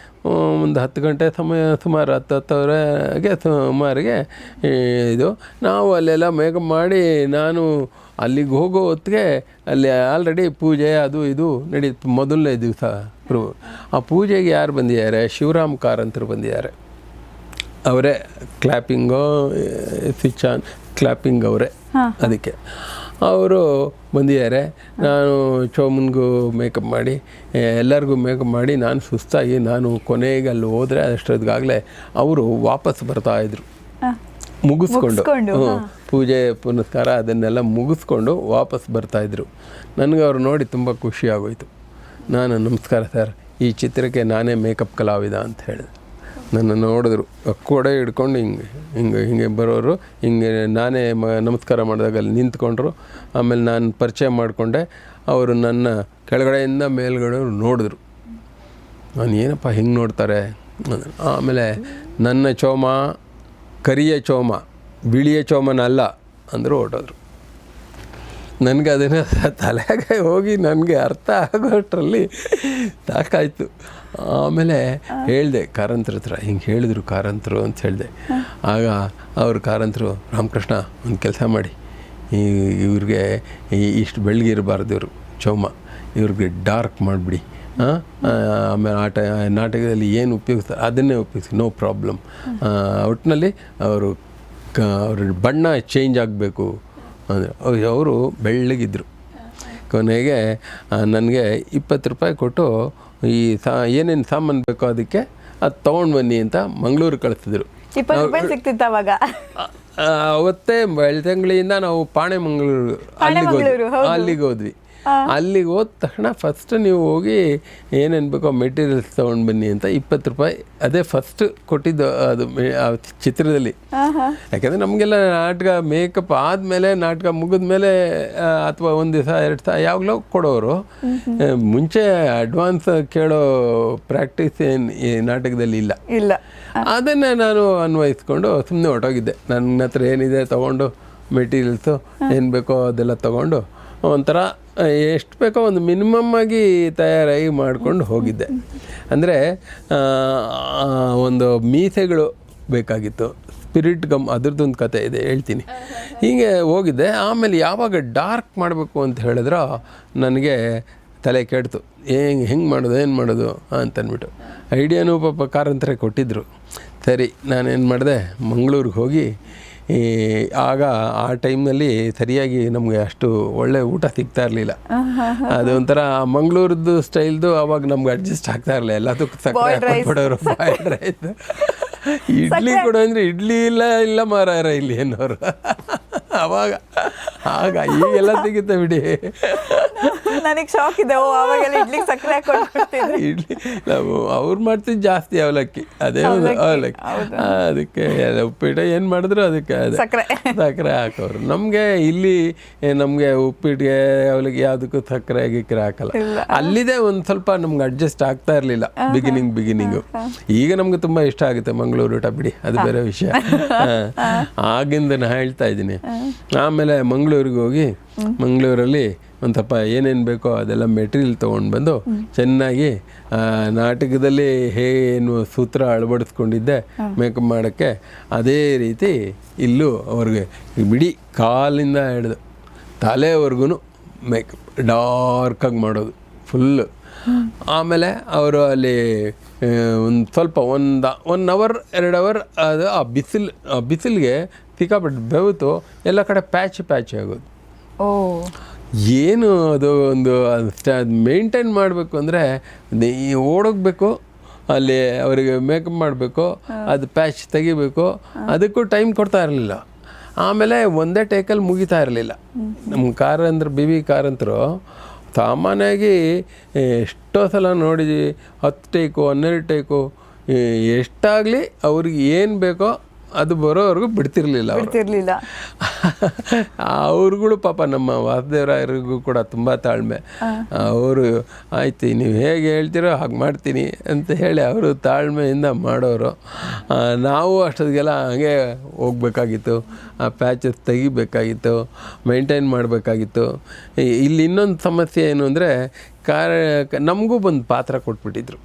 Speaker 2: ಒಂದು 10 ಗಂಟೆ ಸಮಯ, ಸುಮಾರು 10-10ವರೆಗೆ ಸುಮಾರಿಗೆ ಇದು. ನಾವು ಅಲ್ಲೆಲ್ಲ ಮೇಕಪ್ ಮಾಡಿ ನಾನು ಅಲ್ಲಿಗೆ ಹೋಗೋ ಹೊತ್ತಿಗೆ ಅಲ್ಲಿ ಆಲ್ರೆಡಿ ಪೂಜೆ ಅದು ಇದು ನಡೀತು. ಮೊದಲನೇ ದಿವಸ ಆ ಪೂಜೆಗೆ ಯಾರು ಬಂದಿದ್ದಾರೆ? ಶಿವರಾಮ್ ಕಾರಂತರು ಬಂದಿದ್ದಾರೆ. ಅವರೇ ಕ್ಲಾಪಿಂಗು, ಸ್ವಿಚ್ ಆನ್ ಕ್ಲಾಪಿಂಗ್ ಅವರೇ. ಅದಕ್ಕೆ ಅವರು ಬಂದಿದ್ದಾರೆ. ನಾನು ಚೋಮನ್ಗೂ ಮೇಕಪ್ ಮಾಡಿ, ಎಲ್ಲರಿಗೂ ಮೇಕಪ್ ಮಾಡಿ, ನಾನು ಸುಸ್ತಾಗಿ ನಾನು ಕೊನೆಗೆ ಅಲ್ಲಿ ಹೋದರೆ ಅಷ್ಟೊತ್ತಿಗಾಗಲೇ ಅವರು ವಾಪಸ್ ಬರ್ತಾಯಿದ್ರು, ಮುಗಿಸ್ಕೊಂಡು. ಪೂಜೆ ಪುನಸ್ಕಾರ ಅದನ್ನೆಲ್ಲ ಮುಗಿಸ್ಕೊಂಡು ವಾಪಸ್ ಬರ್ತಾಯಿದ್ರು. ನನಗೆ ಅವ್ರು ನೋಡಿ ತುಂಬ ಖುಷಿ ಆಗೋಯ್ತು. ನಾನು ನಮಸ್ಕಾರ ಸರ್, ಈ ಚಿತ್ರಕ್ಕೆ ನಾನೇ ಮೇಕಪ್ ಕಲಾವಿದ ಅಂತ ಹೇಳಿದೆ. ನನ್ನ ನೋಡಿದ್ರು, ಕೊಡೆ ಹಿಡ್ಕೊಂಡು ಹಿಂಗೆ ಬರೋರು, ಹಿಂಗೆ ನಾನೇ ನಮಸ್ಕಾರ ಮಾಡಿದಾಗ ಅಲ್ಲಿ ನಿಂತ್ಕೊಂಡ್ರು. ಆಮೇಲೆ ನಾನು ಪರಿಚಯ ಮಾಡಿಕೊಂಡೆ. ಅವರು ನನ್ನ ಕೆಳಗಡೆಯಿಂದ ಮೇಲ್ಗಡೆ ನೋಡಿದ್ರು. ನಾನು ಏನಪ್ಪ ಹಿಂಗೆ ನೋಡ್ತಾರೆ. ಆಮೇಲೆ ನನ್ನ ಚೋಮ ಕರಿಯ ಚೋಮ, ಬಿಳಿಯ ಚೋಮನಲ್ಲ ಅಂದರು, ಹೊರಟೋದ್ರು. ನನಗೆ ಅದನ್ನು ತಲೆಗೆ ಹೋಗಿ ನನಗೆ ಅರ್ಥ ಆಗೋಷ್ಟರಲ್ಲಿ ಸಾಕಾಯಿತು. ಆಮೇಲೆ ಹೇಳಿದೆ ಕಾರಂತರ ಹತ್ರ, ಹಿಂಗೆ ಹೇಳಿದರು ಕಾರಂತರು ಅಂತ ಹೇಳಿದೆ. ಆಗ ಅವರು ಕಾರಂತರು, ರಾಮಕೃಷ್ಣ ಒಂದು ಕೆಲಸ ಮಾಡಿ, ಇವ್ರಿಗೆ ಇಷ್ಟು ಬೆಳಗಿರಬಾರ್ದು ಇವರು ಚೋಮ, ಇವ್ರಿಗೆ ಡಾರ್ಕ್ ಮಾಡಿಬಿಡಿ. ಆಮೇಲೆ ನಾಟಕದಲ್ಲಿ ಏನು ಉಪಯೋಗಿಸ್ತಾರೆ ಅದನ್ನೇ ಉಪಯೋಗಿಸಿ, ನೋ ಪ್ರಾಬ್ಲಮ್. ಒಟ್ಟಿನಲ್ಲಿ ಅವ್ರ ಬಣ್ಣ ಚೇಂಜ್ ಆಗಬೇಕು ಅಂದರೆ ಅವರು ಬೆಳ್ಳಗಿದ್ರು. ಕೊನೆಗೆ ನನಗೆ 20 ರೂಪಾಯಿ ಕೊಟ್ಟು ಈ ಏನೇನು ಸಾಮಾನು ಬೇಕೋ ಅದಕ್ಕೆ ಅದು ತೊಗೊಂಡು ಬನ್ನಿ ಅಂತ ಮಂಗಳೂರು ಕಳಿಸಿದ್ರು.
Speaker 1: 20 ರೂಪಾಯಿ ಸಿಗ್ತಿತ್ತು ಅವಾಗ.
Speaker 2: ಅವತ್ತೇ ಬೆಳ್ತಂಗಡಿಯಿಂದ ನಾವು ಅಲ್ಲಿಗೆ ಹೋದ್ವಿ. ಅಲ್ಲಿಗೆ ಹೋದ ತಕ್ಷಣ ಫಸ್ಟ್ ನೀವು ಹೋಗಿ ಏನೇನು ಬೇಕೋ ಮೆಟೀರಿಯಲ್ಸ್ ತೊಗೊಂಡು ಬನ್ನಿ ಅಂತ 20 ರೂಪಾಯಿ ಅದೇ ಫಸ್ಟ್ ಕೊಟ್ಟಿದ್ದು ಅದು ಚಿತ್ರದಲ್ಲಿ. ಯಾಕೆಂದರೆ ನಮಗೆಲ್ಲ ನಾಟಕ ಮೇಕಪ್ ಆದಮೇಲೆ, ನಾಟಕ ಮುಗಿದ್ಮೇಲೆ ಅಥವಾ 1 ದಿವಸ 2 ದಿವಸ ಯಾವಾಗಲೂ ಕೊಡೋರು. ಮುಂಚೆ ಅಡ್ವಾನ್ಸ್ ಕೇಳೋ ಪ್ರಾಕ್ಟೀಸ್ ಏನು ಈ ನಾಟಕದಲ್ಲಿ ಇಲ್ಲ. ಅದನ್ನೇ ನಾನು ಅನ್ವಯಿಸ್ಕೊಂಡು ಸುಮ್ಮನೆ ಹೊರಟೋಗಿದ್ದೆ. ನನ್ನ ಹತ್ರ ಏನಿದೆ ತೊಗೊಂಡು, ಮೆಟೀರಿಯಲ್ಸು ಏನು ಬೇಕೋ ಅದೆಲ್ಲ ತೊಗೊಂಡು ಒಂಥರ ಎಷ್ಟು ಬೇಕೋ ಒಂದು ಮಿನಿಮಮ್ ಆಗಿ ತಯಾರಾಗಿ ಮಾಡ್ಕೊಂಡು ಹೋಗಿದ್ದೆ. ಅಂದರೆ ಒಂದು ಮೀಸೆಗಳು ಬೇಕಾಗಿತ್ತು, ಸ್ಪಿರಿಟ್ ಗಮ್, ಅದ್ರದ್ದೊಂದು ಕತೆ ಇದೆ, ಹೇಳ್ತೀನಿ. ಹೀಗೆ ಹೋಗಿದ್ದೆ. ಆಮೇಲೆ ಯಾವಾಗ ಡಾರ್ಕ್ ಮಾಡಬೇಕು ಅಂತ ಹೇಳಿದ್ರೆ ನನಗೆ ತಲೆ ಕೆಡ್ತು, ಹೆಂಗೆ ಮಾಡೋದು ಏನು ಮಾಡೋದು ಅಂತಂದ್ಬಿಟ್ಟು. ಐಡಿಯಾನೂ ಪಾಪ ಕಾರಂತರೇ ಕೊಟ್ಟಿದ್ದರು. ಸರಿ, ನಾನೇನು ಮಾಡಿದೆ, ಮಂಗಳೂರಿಗೆ ಹೋಗಿ ಆಗ ಆ ಟೈಮ್ನಲ್ಲಿ ಸರಿಯಾಗಿ ನಮಗೆ ಅಷ್ಟು ಒಳ್ಳೆ ಊಟ ಸಿಗ್ತಾ ಇರಲಿಲ್ಲ. ಅದೊಂಥರ ಮಂಗಳೂರದ್ದು ಸ್ಟೈಲ್ದು ಅವಾಗ ನಮ್ಗೆ ಅಡ್ಜಸ್ಟ್ ಆಗ್ತಾ ಇರಲಿಲ್ಲ. ಎಲ್ಲದಕ್ಕೂ ಸಕ್ಕರೆ ಕೊಡೋರು, ಬಾಯ್ಲ್ಡ್ ರೈಸ್, ಇಡ್ಲಿ ಕೊಡೋ ಅಂದರೆ ಇಡ್ಲಿ ಇಲ್ಲ ಮಾರಾರ ಇಲ್ಲಿ ಅನ್ನೋರು ಅವಾಗ. ಆಗ ಈಗೆಲ್ಲ ಸಿಗುತ್ತೆ ಬಿಡಿ.
Speaker 1: ನನಗೆ ಶಾಕ್ ಇದೆ. ಓ ಅವಾಗೆಲ್ಲ ಇಡ್ಲಿಗೆ ಸಕ್ಕರೆ ಹಾಕೊಂಡು ಕೊಡ್ತಿದ್ರು.
Speaker 2: ಇಡ್ಲಿ ನಾವು ಅವ್ರು ಮಾಡ್ತಿದ್ದು ಜಾಸ್ತಿ ಅವಲಕ್ಕಿ, ಅದೇ ಒಂದು ಅವಲಕ್ಕಿ. ಅದಕ್ಕೆ ಉಪ್ಪಿಟ್ಟು ಏನು ಮಾಡಿದ್ರು ಅದಕ್ಕೆ ಸಕ್ಕರೆ ಹಾಕೋರು. ನಮಗೆ ಇಲ್ಲಿ ನಮಗೆ ಉಪ್ಪಿಟ್ಟಿಗೆ ಅವಲಕ್ಕಿ ಯಾವುದಕ್ಕೂ ಸಕ್ಕರೆ ಗಿಕ್ಕರೆ ಹಾಕಲ್ಲ. ಅಲ್ಲಿದೆ ಒಂದು ಸ್ವಲ್ಪ ನಮ್ಗೆ ಅಡ್ಜಸ್ಟ್ ಆಗ್ತಾ ಇರಲಿಲ್ಲ ಬಿಗಿನಿಂಗು. ಈಗ ನಮ್ಗೆ ತುಂಬ ಇಷ್ಟ ಆಗುತ್ತೆ ಮಂಗಳೂರು ಊಟ, ಬಿಡಿ ಅದು ಬೇರೆ ವಿಷಯ. ಆಗಿಂದ ನಾನು ಹೇಳ್ತಾ ಇದ್ದೀನಿ. ಆಮೇಲೆ ಮಂಗಳೂರಿಗೆ ಹೋಗಿ ಮಂಗಳೂರಲ್ಲಿ ಒಂದು ಸ್ವಲ್ಪ ಏನೇನು ಬೇಕೋ ಅದೆಲ್ಲ ಮೆಟೀರಿಯಲ್ ತೊಗೊಂಡು ಬಂದು ಚೆನ್ನಾಗಿ ನಾಟಕದಲ್ಲಿ ಏನು ಸೂತ್ರ ಅಳವಡಿಸ್ಕೊಂಡಿದ್ದೆ ಮೇಕಪ್ ಮಾಡೋಕ್ಕೆ, ಅದೇ ರೀತಿ ಇಲ್ಲೂ ಅವ್ರಿಗೆ ಬಿಡಿ ಕಾಲಿಂದ ಹಿಡಿದು ತಲೆವರೆಗೂ ಮೇಕಪ್ ಡಾರ್ಕಾಗಿ ಮಾಡೋದು ಫುಲ್ಲು. ಆಮೇಲೆ ಅವರು ಅಲ್ಲಿ ಒಂದು ಸ್ವಲ್ಪ 1 ಅವರ್ 2 ಅವರ್ ಅದು ಆ ಬಿಸಿಲಿಗೆ ಸಿಕ್ಕಾಪಟ್ಟು ಬೆವತು ಎಲ್ಲ ಕಡೆ ಪ್ಯಾಚ್ ಆಗೋದು. ಏನು ಅದು ಒಂದು ಮೇಂಟೈನ್ ಮಾಡಬೇಕು ಅಂದರೆ ಓಡೋಗ್ಬೇಕು, ಅಲ್ಲಿ ಅವರಿಗೆ ಮೇಕಪ್ ಮಾಡಬೇಕು, ಅದು ಪ್ಯಾಚ್ ತೆಗಿಬೇಕು, ಅದಕ್ಕೂ ಟೈಮ್ ಕೊಡ್ತಾ ಇರಲಿಲ್ಲ. ಆಮೇಲೆ ಒಂದೇ ಟೇಕಲ್ಲಿ ಮುಗಿತಾ ಇರಲಿಲ್ಲ. ನಮ್ಮ ಕಾರ್ ಅಂದ್ರೆ BB ಕಾರ್ ಅಂತರೂ ಸಾಮಾನ್ಯವಾಗಿ ಎಷ್ಟೋ ಸಲ ನೋಡಿದ್ವಿ, 10 ಟೇಕು 12 ಟೇಕು ಎಷ್ಟಾಗಲಿ ಅವ್ರಿಗೆ ಏನು ಬೇಕೋ ಅದು ಬರೋವರೆಗೂ ಬಿಡ್ತಿರ್ಲಿಲ್ಲ. ಅವ್ರುಗಳು ಪಾಪ ನಮ್ಮ ವಾಸುದೇವರಾಯರಿಗೂ ಕೂಡ ತುಂಬ ತಾಳ್ಮೆ. ಅವರು ಆಯ್ತು ನೀವು ಹೇಗೆ ಹೇಳ್ತೀರೋ ಹಾಗೆ ಮಾಡ್ತೀನಿ ಅಂತ ಹೇಳಿ ಅವರು ತಾಳ್ಮೆಯಿಂದ ಮಾಡೋರು. ನಾವು ಅಷ್ಟೊತ್ತಿಗೆಲ್ಲ ಹಾಗೆ ಹೋಗ್ಬೇಕಾಗಿತ್ತು, ಆ ಪ್ಯಾಚಸ್ ತೆಗಿಬೇಕಾಗಿತ್ತು, ಮೇಂಟೈನ್ ಮಾಡಬೇಕಾಗಿತ್ತು. ಇಲ್ಲಿ ಇನ್ನೊಂದು ಸಮಸ್ಯೆ ಏನು ಅಂದರೆ ನಮಗೂ ಒಂದು ಪಾತ್ರ ಕೊಟ್ಬಿಟ್ಟಿದ್ರು.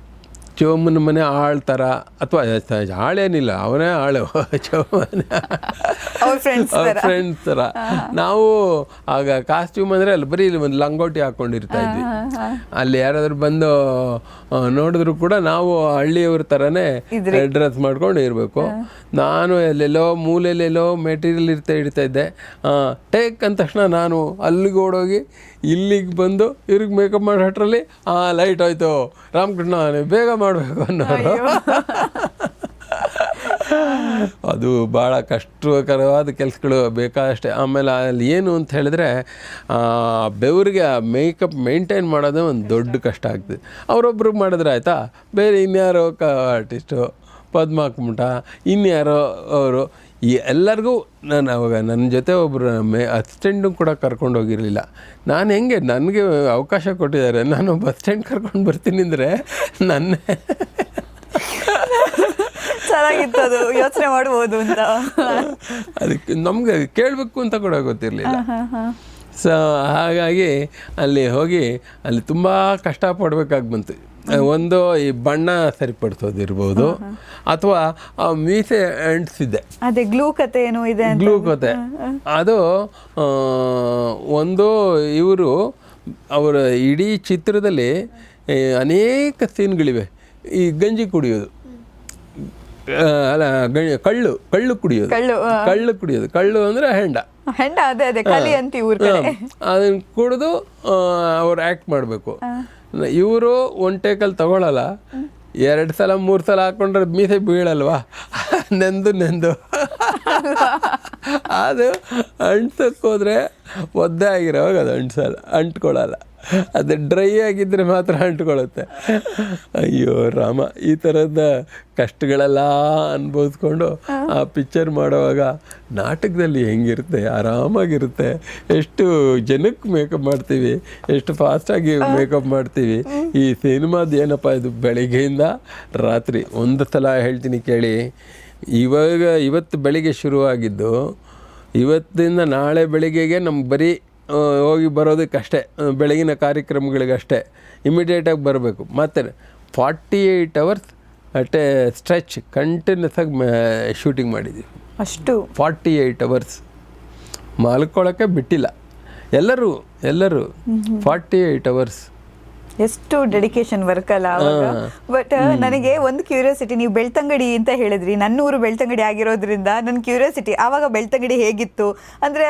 Speaker 2: ಚೋಮನ ಮನೆ ಆಳ್ ಥರ, ಅಥವಾ ಆಳೇನಿಲ್ಲ, ಅವನೇ ಆಳು, ಚೋಮನ ಫ್ರೆಂಡ್ಸ್ ಥರ. ನಾವು ಆಗ ಕಾಸ್ಟ್ಯೂಮ್ ಅಂದರೆ ಅಲ್ಲಿ ಬರೀ ಇಲ್ಲಿ ಒಂದು ಲಂಗೋಟಿ ಹಾಕ್ಕೊಂಡಿರ್ತಾ ಇದ್ವಿ. ಅಲ್ಲಿ ಯಾರಾದರೂ ಬಂದು ನೋಡಿದ್ರು ಕೂಡ ನಾವು ಹಳ್ಳಿಯವ್ರ ಥರನೇ ಡ್ರೆಸ್ ಮಾಡ್ಕೊಂಡು ಇರಬೇಕು. ನಾನು ಎಲ್ಲೆಲ್ಲೋ ಮೂಲೆಯಲ್ಲೆಲ್ಲೋ ಮೆಟೀರಿಯಲ್ ಇಡ್ತಾ ಇದ್ದೆ. ಟೇಕ್ ಅಂದ ತಕ್ಷಣ ನಾನು ಅಲ್ಲಿಗೆ ಓಡೋಗಿ ಇಲ್ಲಿಗೆ ಬಂದು ಇವ್ರಿಗೆ ಮೇಕಪ್ ಮಾಡೋ ಅಷ್ಟರಲ್ಲಿ ಲೈಟ್ ಹೋಯ್ತು, ರಾಮಕೃಷ್ಣ ಬೇಗ ಮಾಡಬೇಕು ಅನ್ನೋರು. ಅದು ಭಾಳ ಕಷ್ಟಕರವಾದ ಕೆಲಸಗಳು ಬೇಕಾದಷ್ಟೇ. ಆಮೇಲೆ ಅಲ್ಲಿ ಏನು ಅಂತ ಹೇಳಿದ್ರೆ ಬೆವರಿಗೆ ಮೇಕಪ್ ಮೇಂಟೈನ್ ಮಾಡೋದೇ ಒಂದು ದೊಡ್ಡ ಕಷ್ಟ ಆಗ್ತದೆ. ಅವರೊಬ್ರಿಗೆ ಮಾಡಿದ್ರೆ ಆಯಿತಾ, ಬೇರೆ ಇನ್ಯಾರೋ ಆರ್ಟಿಸ್ಟು ಪದ್ಮಾಕುಮಟ ಇನ್ಯಾರೋ ಅವರು ಎಲ್ಲರಿಗೂ ನಾನು ಅವಾಗ ನನ್ನ ಜೊತೆ ಒಬ್ಬರು ಅಸಿಸ್ಟೆಂಟು ಕೂಡ ಕರ್ಕೊಂಡು ಹೋಗಿರಲಿಲ್ಲ. ನಾನು ಹೆಂಗೆ ನನಗೆ ಅವಕಾಶ ಕೊಟ್ಟಿದ್ದಾರೆ, ನಾನು ಬಸ್ ಸ್ಟ್ಯಾಂಡ್ ಕರ್ಕೊಂಡು ಬರ್ತೀನಿ ಅಂದರೆ ನನ್ನೇ
Speaker 1: ಚೆನ್ನಾಗಿತ್ತು, ಅದು ಯೋಚನೆ ಮಾಡ್ಬೋದು ಅಂತ.
Speaker 2: ಅದಕ್ಕೆ ನಮಗೆ ಕೇಳಬೇಕು ಅಂತ ಕೂಡ ಗೊತ್ತಿರಲಿಲ್ಲ. ಸೊ ಹಾಗಾಗಿ ಅಲ್ಲಿ ಹೋಗಿ ಅಲ್ಲಿ ತುಂಬ ಕಷ್ಟಪಡಬೇಕಾಗಿ ಬಂತು. ಒಂದು ಈ ಬಣ್ಣ ಸರಿಪಡಿಸೋದಿರ್ಬೋದು, ಅಥವಾ ಆ ಮೀಸೆ ಅಂಟಿಸಿದ್ದೆ,
Speaker 1: ಅದೇ ಗ್ಲೂ ಕತೆ ಏನೋ ಇದೆ,
Speaker 2: ಗ್ಲೂ ಕತೆ. ಅದು ಒಂದು ಇವರು ಅವರ ಇಡೀ ಚಿತ್ರದಲ್ಲಿ ಅನೇಕ ಸೀನ್ಗಳಿವೆ. ಈ ಗಂಜಿ ಕುಡಿಯೋದು, ಅಲ್ಲ ಕಳ್ಳು ಕುಡಿಯೋದು. ಕಳ್ಳು ಅಂದರೆ ಹೆಂಡ,
Speaker 1: ಅದೇ ಕಲಿ ಅಂತ ಊರ ಕಡೆ.
Speaker 2: ಅದನ್ನು ಕುಡಿದು ಅವ್ರು ಆ್ಯಕ್ಟ್ ಮಾಡಬೇಕು. ಇವರು ಒಂದು ಟೇಕಲ್ಲಿ ತಗೊಳ್ಳಲ್ಲ, 2 ಸಲ 3 ಸಲ ಹಾಕೊಂಡ್ರೆ ಮೀಸೆ ಬೀಳಲ್ವಾ, ನೆಂದು ಅದು ಅಂಟ್ಸೋಕ್ಕೋದ್ರೆ ಒದ್ದೆ ಆಗಿರೋವಾಗ ಅದು ಅಂಟ್ಕೊಳ್ಳಲ್ಲ. ಅದು ಡ್ರೈ ಆಗಿದ್ದರೆ ಮಾತ್ರ ಅಂಟ್ಕೊಳ್ಳುತ್ತೆ. ಅಯ್ಯೋ ರಾಮ, ಈ ಥರದ ಕಷ್ಟಗಳೆಲ್ಲ ಅನುಭವಿಸ್ಕೊಂಡು ಆ ಪಿಕ್ಚರ್ ಮಾಡುವಾಗ ನಾಟಕದಲ್ಲಿ ಹೆಂಗಿರುತ್ತೆ, ಆರಾಮಾಗಿರುತ್ತೆ. ಎಷ್ಟು ಜನಕ್ಕೆ ಮೇಕಪ್ ಮಾಡ್ತೀವಿ, ಎಷ್ಟು ಫಾಸ್ಟಾಗಿ ಮೇಕಪ್ ಮಾಡ್ತೀವಿ. ಈ ಸಿನಿಮಾದ ಏನಪ್ಪ ಇದು, ಬೆಳಿಗ್ಗೆಯಿಂದ ರಾತ್ರಿ. ಒಂದು ಸಲ ಹೇಳ್ತೀನಿ ಕೇಳಿ, ಇವತ್ತು ಬೆಳಿಗ್ಗೆ ಶುರುವಾಗಿದ್ದು, ಇವತ್ತಿಂದ ನಾಳೆ ಬೆಳಿಗ್ಗೆಗೆ ನಮ್ಗೆ ಬರೀ ಹೋಗಿ ಬರೋದಕ್ಕಷ್ಟೇ, ಬೆಳಗಿನ ಕಾರ್ಯಕ್ರಮಗಳಿಗಷ್ಟೇ ಇಮಿಡಿಯೇಟಾಗಿ ಬರಬೇಕು. ಮತ್ತು 48 hours at a stretch continuous ಆಗಿ ಶೂಟಿಂಗ್ ಮಾಡಿದ್ದೀವಿ.
Speaker 1: ಅಷ್ಟು
Speaker 2: 48 ಅವರ್ಸ್ ಮಲ್ಕೊಳ್ಳೋಕ್ಕೆ ಬಿಟ್ಟಿಲ್ಲ ಎಲ್ಲರೂ 48 ಅವರ್ಸ್.
Speaker 1: ಎಷ್ಟು ಡೆಡಿಕೇಶನ್ ವರ್ಕ್ ಅಲ್ಲ ಅವಾಗ. ಬಟ್ ನನಗೆ ಒಂದು ಕ್ಯೂರಿಯಾಸಿಟಿ, ನೀವು ಬೆಳ್ತಂಗಡಿ ಅಂತ ಹೇಳಿದ್ರಿ, ನನ್ನೂರು ಬೆಳ್ತಂಗಡಿ ಆಗಿರೋದ್ರಿಂದ ನನ್ನ ಕ್ಯೂರಿಯಾಸಿಟಿ, ಆವಾಗ ಬೆಳ್ತಂಗಡಿ ಹೇಗಿತ್ತು ಅಂದರೆ,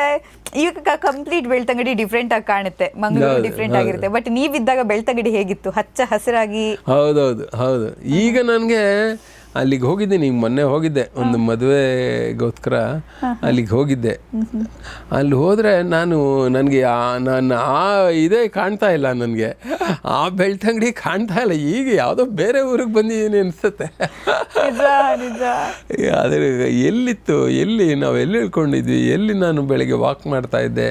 Speaker 1: ಈಗ ಕಂಪ್ಲೀಟ್ ಬೆಳ್ತಂಗಡಿ ಡಿಫ್ರೆಂಟ್ ಆಗಿ ಕಾಣುತ್ತೆ, ಮಂಗಳೂರು ಡಿಫ್ರೆಂಟ್ ಆಗಿರುತ್ತೆ. ಬಟ್ ನೀವಿದ್ದಾಗ ಬೆಳ್ತಂಗಡಿ ಹೇಗಿತ್ತು, ಹಚ್ಚ ಹಸಿರಾಗಿ?
Speaker 2: ಹೌದು. ಈಗ ನನಗೆ ಅಲ್ಲಿಗೆ ಹೋಗಿದ್ದೀನಿ, ಈಗ ಮೊನ್ನೆ ಹೋಗಿದ್ದೆ ಒಂದು ಮದುವೆಗೋಸ್ಕರ ಅಲ್ಲಿಗೆ ಹೋಗಿದ್ದೆ. ಅಲ್ಲಿ ಹೋದರೆ ನನಗೆ ನಾನು ಇದೇ ಕಾಣ್ತಾ ಇಲ್ಲ, ನನಗೆ ಆ ಬೆಳ್ತಂಗಡಿ ಕಾಣ್ತಾ ಇಲ್ಲ. ಈಗ ಯಾವುದೋ ಬೇರೆ ಊರಿಗೆ ಬಂದಿದ್ದೀನಿ ಅನಿಸುತ್ತೆ. ಆದರೆ ಎಲ್ಲಿತ್ತು, ನಾವು ಎಲ್ಲಿ ಇಳ್ಕೊಂಡಿದ್ವಿ, ಎಲ್ಲಿ ನಾನು ಬೆಳಗ್ಗೆ ವಾಕ್ ಮಾಡ್ತಾ ಇದ್ದೆ,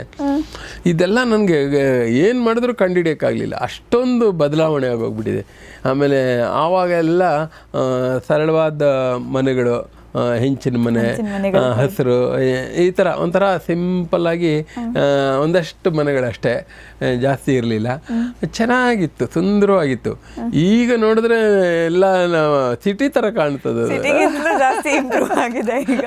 Speaker 2: ಇದೆಲ್ಲ ನನಗೆ ಏನು ಮಾಡಿದ್ರೂ ಕಂಡುಹಿಡಿಯೋಕ್ಕಾಗಲಿಲ್ಲ. ಅಷ್ಟೊಂದು ಬದಲಾವಣೆ ಆಗೋಗ್ಬಿಟ್ಟಿದೆ. ಆಮೇಲೆ ಆವಾಗೆಲ್ಲ ಸರಳವಾದ ಮನೆಗಳು, ಹೆಂಚಿನ ಮನೆ, ಹಸಿರು, ಈ ಥರ ಒಂಥರ ಸಿಂಪಲ್ಲಾಗಿ ಒಂದಷ್ಟು ಮನೆಗಳಷ್ಟೇ, ಜಾಸ್ತಿ ಇರಲಿಲ್ಲ. ಚೆನ್ನಾಗಿತ್ತು, ಸುಂದರವಾಗಿತ್ತು. ಈಗ ನೋಡಿದ್ರೆ ಎಲ್ಲ ಸಿಟಿ ಥರ ಕಾಣ್ತದೆ.
Speaker 1: ಜಾಸ್ತಿ ಇಂಪ್ರೂವ್ ಆಗಿದೆ ಈಗ.